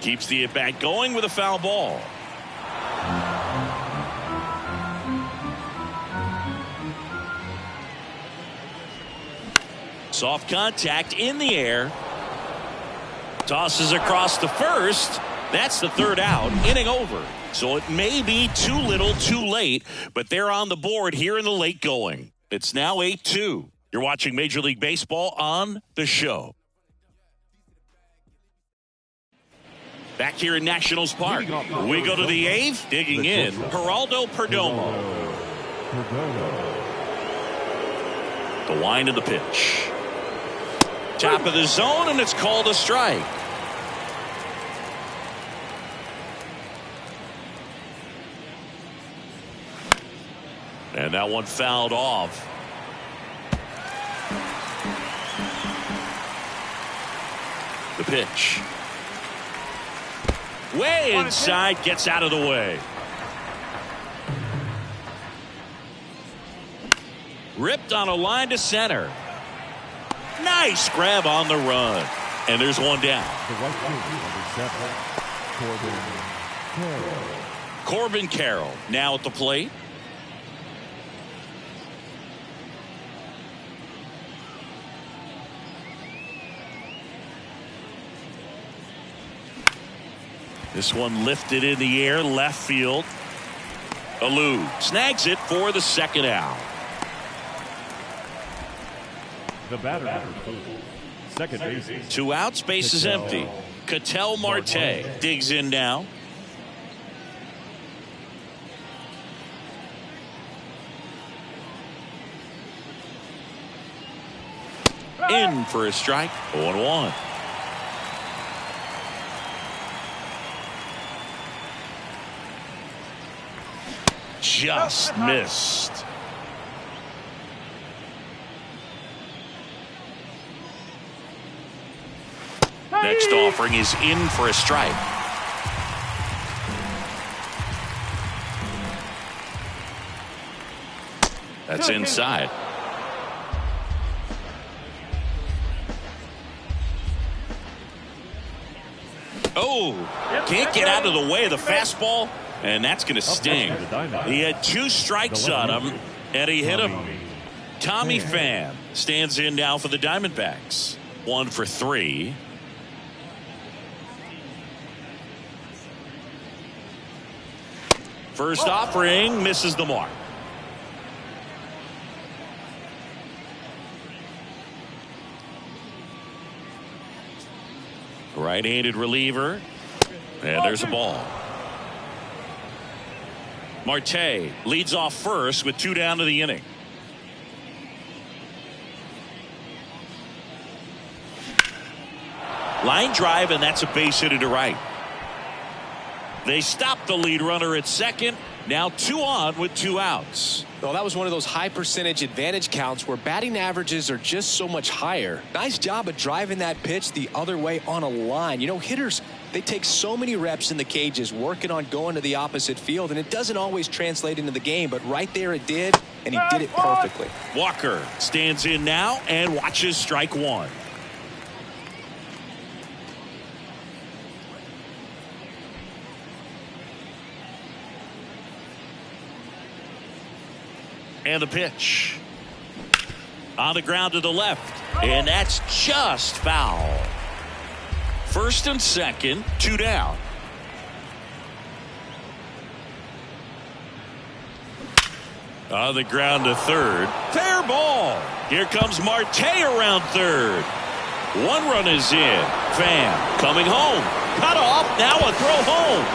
Keeps the at-bat going with a foul ball. Soft contact in the air. Tosses across the first. That's the 3rd out. Inning over. So it may be too little too late, but they're on the board here in the late going. It's now 8-2. You're watching Major League Baseball on the show. Back here in Nationals Park, we go to the 8th, digging in, Geraldo Perdomo. The wind of the pitch. Top of the zone, and it's called a strike. And that one fouled off. The pitch. Way inside, gets out of the way. Ripped on a line to center. Nice grab on the run. And there's one down. The right fielder, number 7, Corbin Carroll. Corbin Carroll now at the plate. This one lifted in the air, left field. Alou snags it for the second out. The batter, number 2, second base. 2 outs, base is empty. Ketel Marte digs in now. In for a strike. 0-1. Just missed. Next offering is in for a strike. That's inside. Oh, can't get out of the way of the fastball, and that's going to sting. He had 2 strikes on him, and he hit him. Tommy Pham stands in now for the Diamondbacks. 1 for 3. First offering misses the mark. Right-handed reliever. And there's a ball. Marte leads off first with 2 down to the inning. Line drive, and that's a base hit to right. They stop the lead runner at second. Now 2 on with 2 outs. Well, that was one of those high percentage advantage counts where batting averages are just so much higher. Nice job of driving that pitch the other way on a line. You know, hitters, they take so many reps in the cages working on going to the opposite field, and it doesn't always translate into the game, but right there it did, and he did it perfectly. Walker stands in now and watches strike 1. And the pitch. On the ground to the left. And that's just foul. First and second, 2 down. On the ground to third. Fair ball. Here comes Marte around third. 1 run is in. Pham coming home. Cut off. Now a throw home.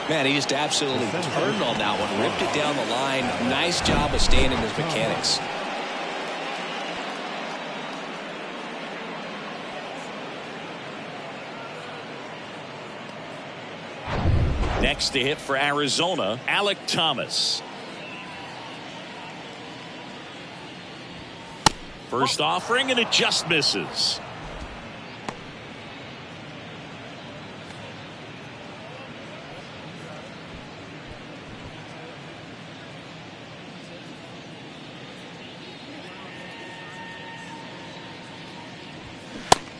Man, he just absolutely turned on that one, ripped it down the line. Nice job of staying in his mechanics. Next to hit for Arizona, Alek Thomas. First offering, and it just misses.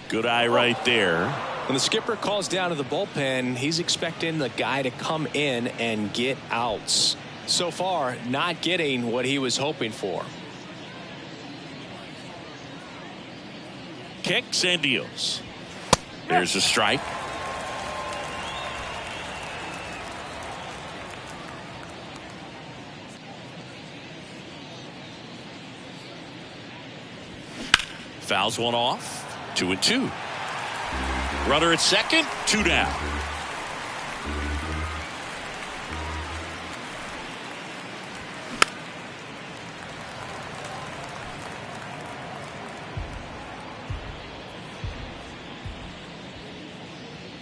Good eye right there. When the skipper calls down to the bullpen, he's expecting the guy to come in and get outs. So far, not getting what he was hoping for. Kicks and deals. There's a strike. Fouls one off. 2-2. Runner at second, 2 down.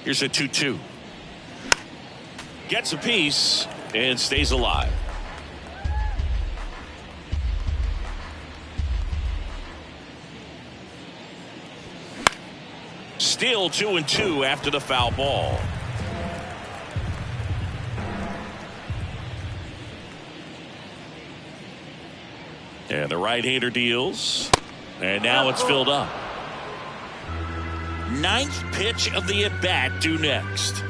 Here's a 2-2. Gets a piece and stays alive. Still 2-2 after the foul ball. And the right-hander deals. And now it's filled up. Ninth pitch of the at-bat due next.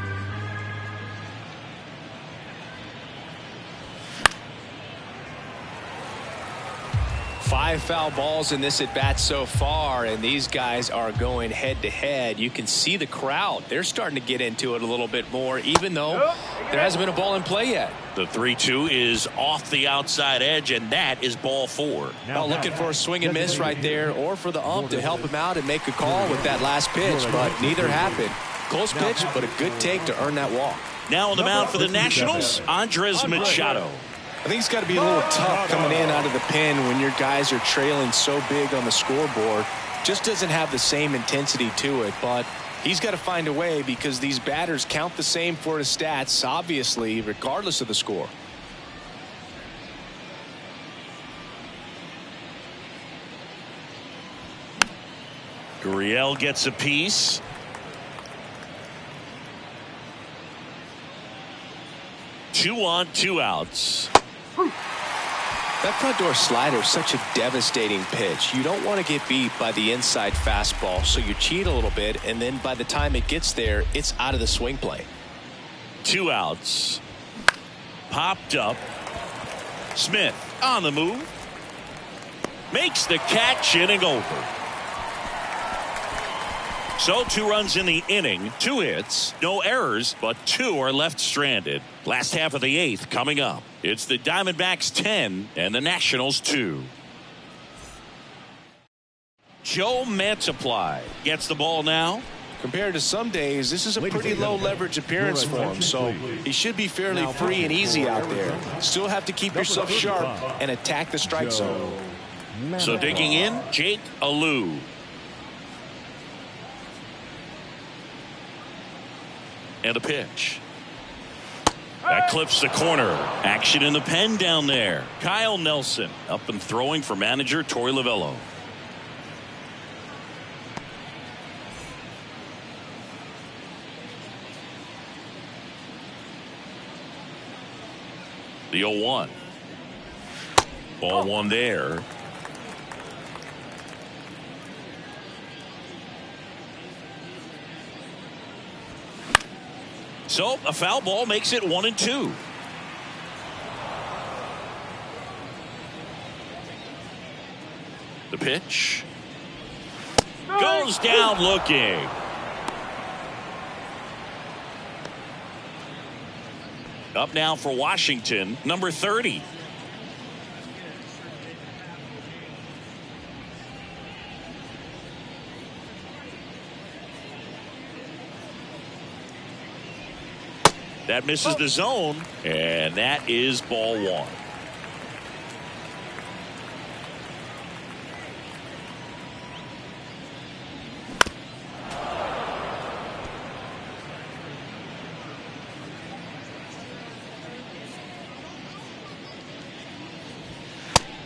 Five foul balls in this at bat so far, and these guys are going head to head. You can see the crowd. They're starting to get into it a little bit more, even though there hasn't been a ball in play yet. The 3-2 is off the outside edge, and that is ball 4. Well, looking for a swing and miss right there, or for the ump to help him out and make a call with that last pitch, but neither happened. Close pitch, but a good take to earn that walk. Now on the mound for the Nationals, Andres Machado. I think it's got to be a little tough coming in out of the pen when your guys are trailing so big on the scoreboard. Just doesn't have the same intensity to it, but he's got to find a way because these batters count the same for his stats, obviously, regardless of the score. Gurriel gets a piece. Two on, 2 outs. That front door slider is such a devastating pitch. You don't want to get beat by the inside fastball, so you cheat a little bit, and then by the time it gets there, it's out of the swing play. 2 outs. Popped up. Smith on the move. Makes the catch, inning over. So 2 runs in the inning, 2 hits, no errors, but 2 are left stranded. Last half of the 8th coming up. It's the Diamondbacks 10 and the Nationals 2. Joe Mantiply gets the ball now. Compared to some days, this is a pretty low leverage appearance for him, so he should be fairly free and easy out there. Still have to keep yourself sharp and attack the strike zone. So digging in, Jake Alou. And a pitch. That clips the corner. Action in the pen down there. Kyle Nelson up and throwing for manager Torey Lovullo. The 0-1. Ball 1 there. So a foul ball makes it 1-2. The pitch goes down looking. Up now for Washington, number 30. That misses the zone, and that is ball 1.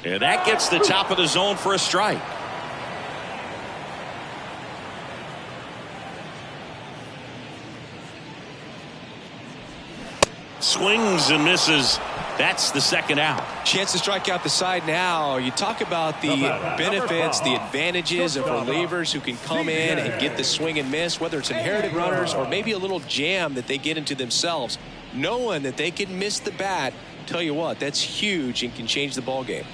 And that gets the top of the zone for a strike. Swings and misses. That's the second out. Chance to strike out the side now. You talk about the benefits, the advantages of relievers who can come in and get the swing and miss, whether it's inherited runners or maybe a little jam that they get into themselves. Knowing that they can miss the bat, tell you what, that's huge and can change the ball game.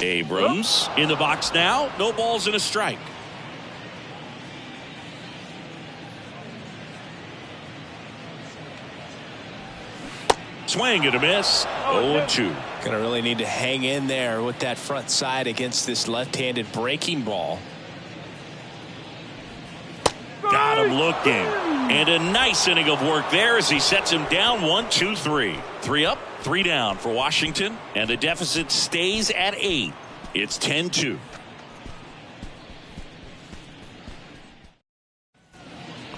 Abrams in the box now. No balls and a strike. Swing and a miss. 0-2. Gonna really need to hang in there with that front side against this left-handed breaking ball. Got him looking. And a nice inning of work there as he sets him down 1-2-3. 3 up, 3 down for Washington, and the deficit stays at 8. It's 10-2.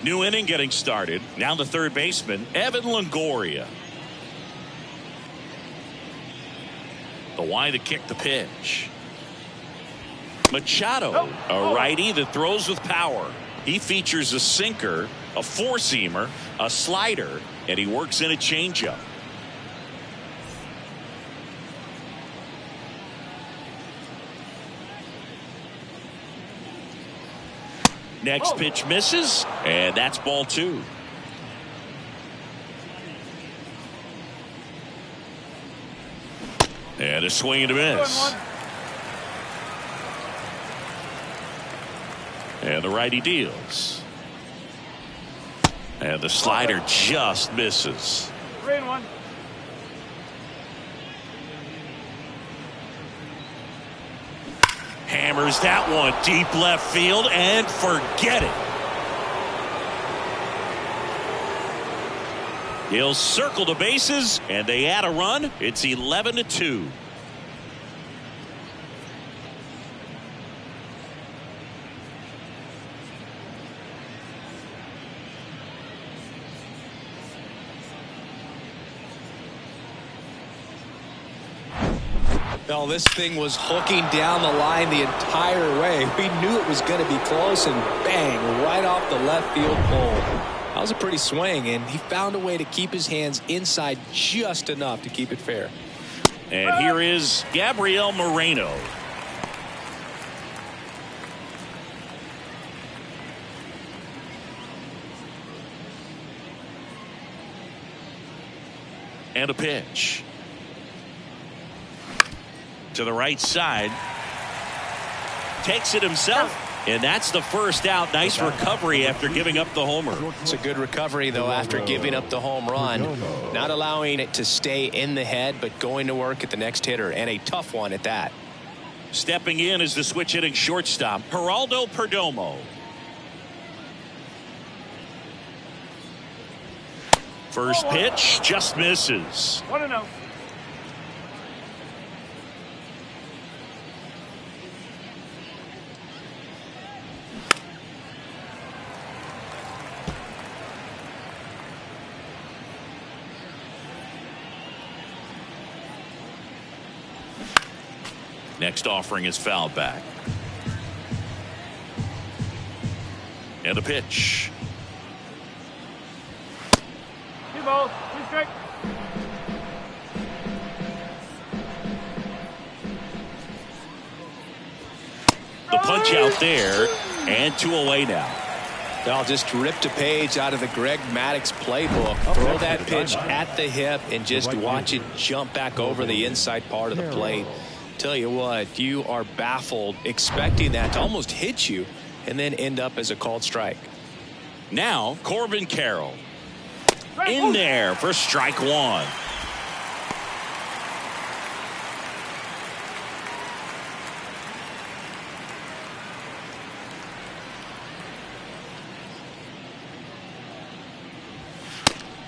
New inning getting started. Now the third baseman, Evan Longoria. The Y to kick the pitch. Machado, a righty that throws with power. He features a sinker, a four-seamer, a slider, and he works in a changeup. Next pitch misses, and that's ball 2. And a swing and a miss. And the righty deals. And the slider just misses. 3-1. Hammers that one deep left field and forget it. He'll circle the bases and they add a run. It's 11-2. Well, this thing was hooking down the line the entire way. We knew it was going to be close, and bang, right off the left field pole. That was a pretty swing, and he found a way to keep his hands inside just enough to keep it fair. And here is Gabriel Moreno. And a pitch. To the right side. Takes it himself. And that's the first out. Nice recovery after giving up the homer. It's a good recovery, though, after giving up the home run. Not allowing it to stay in the head, but going to work at the next hitter, and a tough one at that. Stepping in is the switch hitting shortstop, Geraldo Perdomo. First pitch just misses. 1-0. Next offering is fouled back. And a pitch. 2 balls, 2 strikes. The punch out there, and 2 away now. I'll just ripped a page out of the Greg Maddux playbook. Throw that pitch at the hip and just watch it jump back over the inside part of the plate. Tell you what, you are baffled expecting that to almost hit you and then end up as a called strike. Now Corbin Carroll in there for strike 1.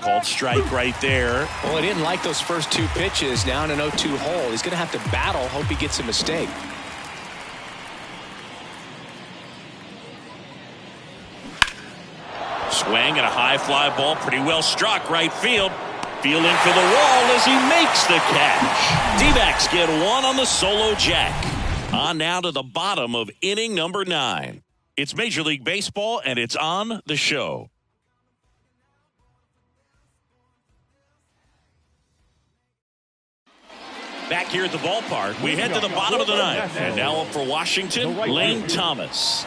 Called strike right there. Well, he didn't like those first 2 pitches. Now in an 0-2 hole, he's going to have to battle. Hope he gets a mistake. Swing and a high fly ball, pretty well struck right field. Fielding for the wall as he makes the catch. D-backs get 1 on the solo jack. On now to the bottom of inning number 9. It's Major League Baseball and it's on the show. Back here at the ballpark, we head to the bottom of the 9th. And now up for Washington, Lane Thomas.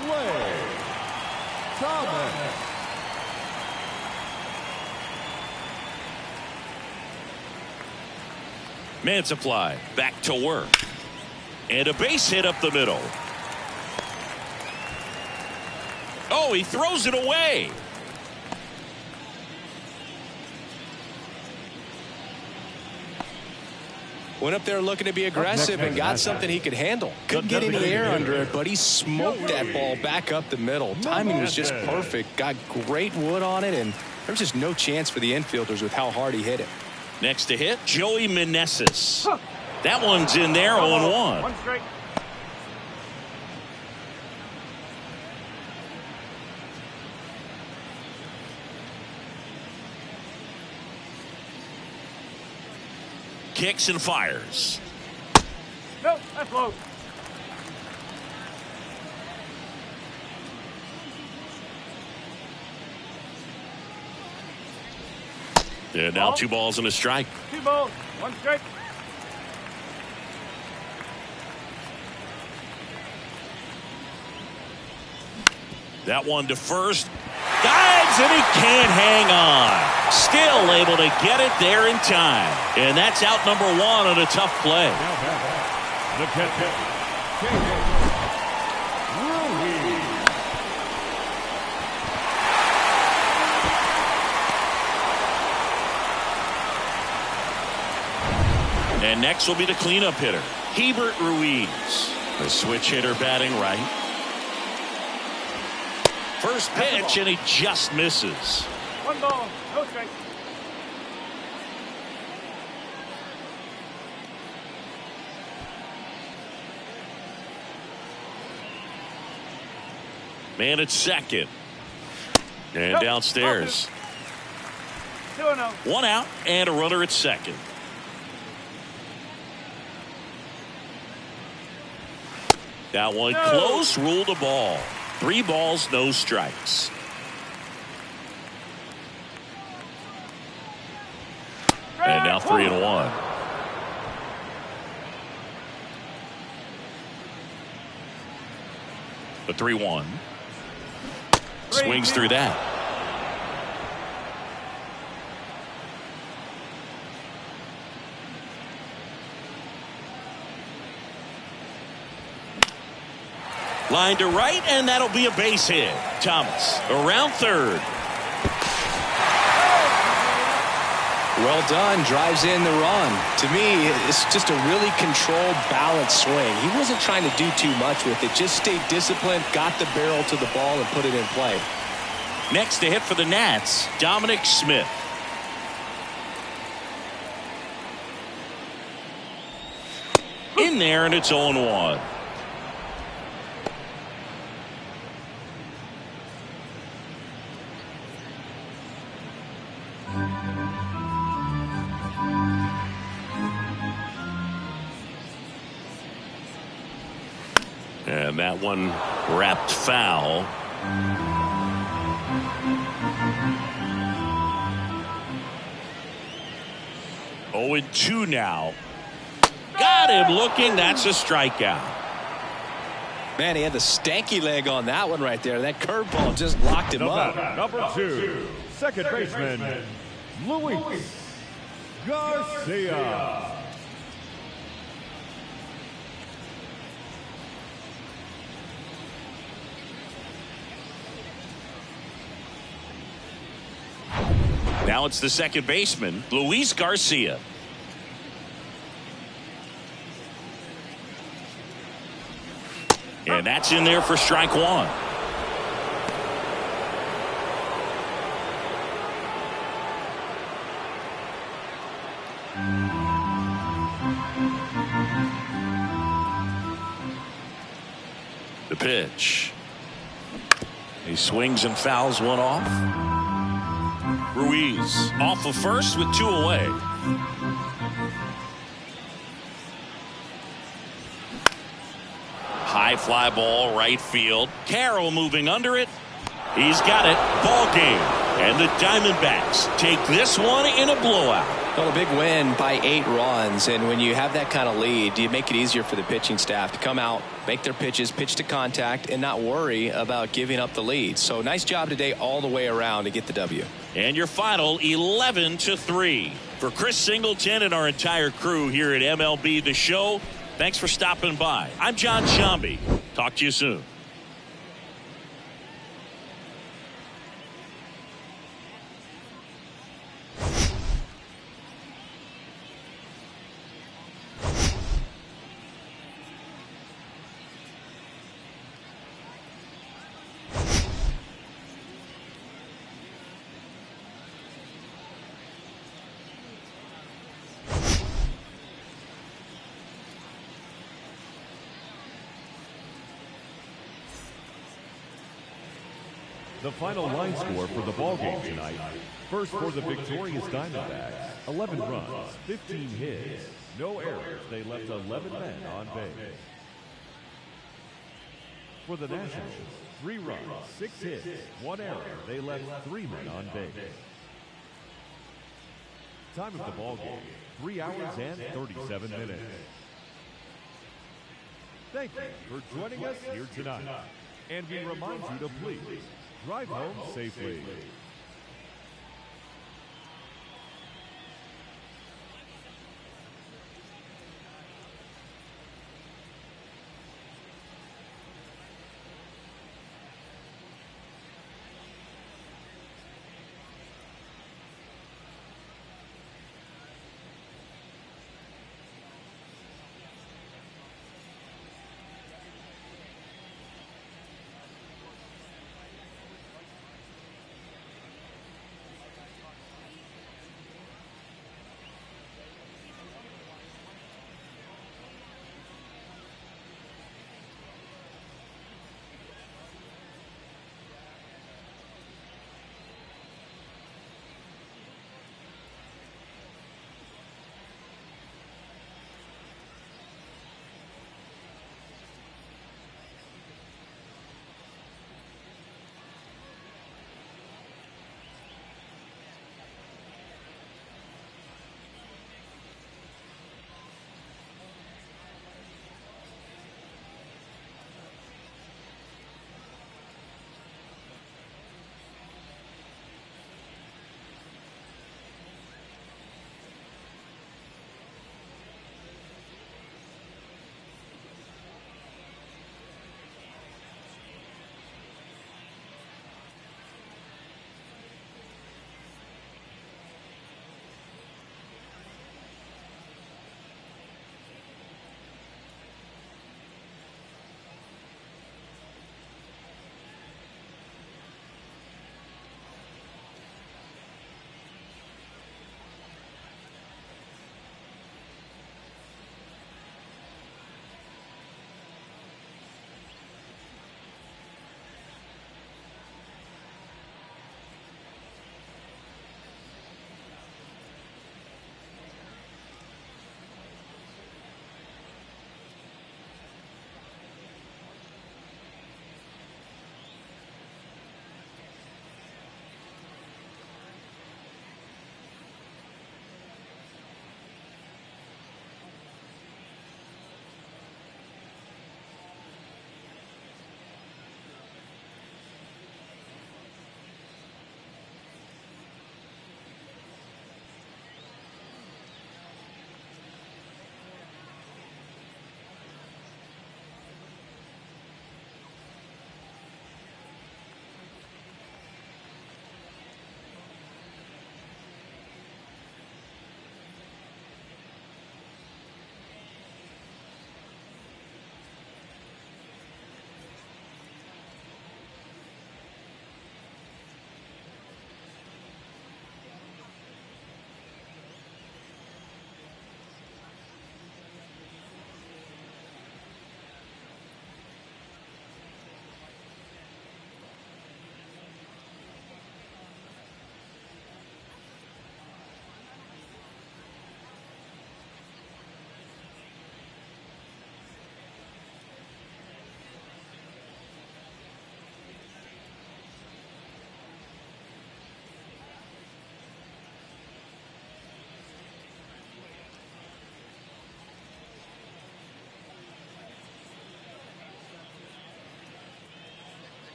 Mantiply back to work. And a base hit up the middle. Oh, he throws it away. Went up there looking to be aggressive and got something he could handle. Couldn't get any air under it, but he smoked that ball back up the middle. Timing was just perfect. Got great wood on it, and there's just no chance for the infielders with how hard he hit it. Next to hit, Joey Meneses. That one's in there, 0-1. 1 strike. Kicks and fires. No, that's low. And now 2 balls and a strike. 2 balls, 1 strike. That one to first. Dives, and he can't hang on. Still able to get it there in time. And that's out number 1 on a tough play. The catcher, And next will be the cleanup hitter, Hebert Ruiz. The switch hitter batting right. First pitch, and he just misses. 1 ball, no strike. Man at second. And downstairs. 2-0. 1 out and a runner at second. That one close, ruled a ball. 3 balls, no strikes. And now 3-1. The 3-1. Swings through that. Line to right, and that'll be a base hit. Thomas around third. Well done. Drives in the run. To me, it's just a really controlled, balanced swing. He wasn't trying to do too much with it. Just stayed disciplined, got the barrel to the ball, and put it in play. Next to hit for the Nats, Dominic Smith. In there, and it's 0-1. And that one wrapped foul. Oh, and 2 now. Got him looking. That's a strikeout. Man, he had the stanky leg on that one right there. That curveball just locked him up. number 2, second baseman, Luis Garcia. Now it's the second baseman, Luis Garcia. And that's in there for strike 1. The pitch. He swings and fouls one off. Ruiz off of first with 2 away. High fly ball right field. Carroll moving under it. He's got it. Ball game. And the Diamondbacks take this one in a blowout. Well, a big win by 8 runs, and when you have that kind of lead, you make it easier for the pitching staff to come out, make their pitches, pitch to contact, and not worry about giving up the lead. So nice job today all the way around to get the W. And your final 11-3. For Chris Singleton and our entire crew here at MLB The Show, thanks for stopping by. I'm John Shambi. Talk to you soon. The final line score for the ball game tonight. First for the victorious Diamondbacks, 11 runs, 15 hits, no errors. They left 11 men on base. For the Nationals, 3 runs, 6 hits, 1 error. They left 3 men on base. Time of the ball game, 3 hours and 37 minutes. Thank you for joining us here tonight. And we remind you to please drive home safely.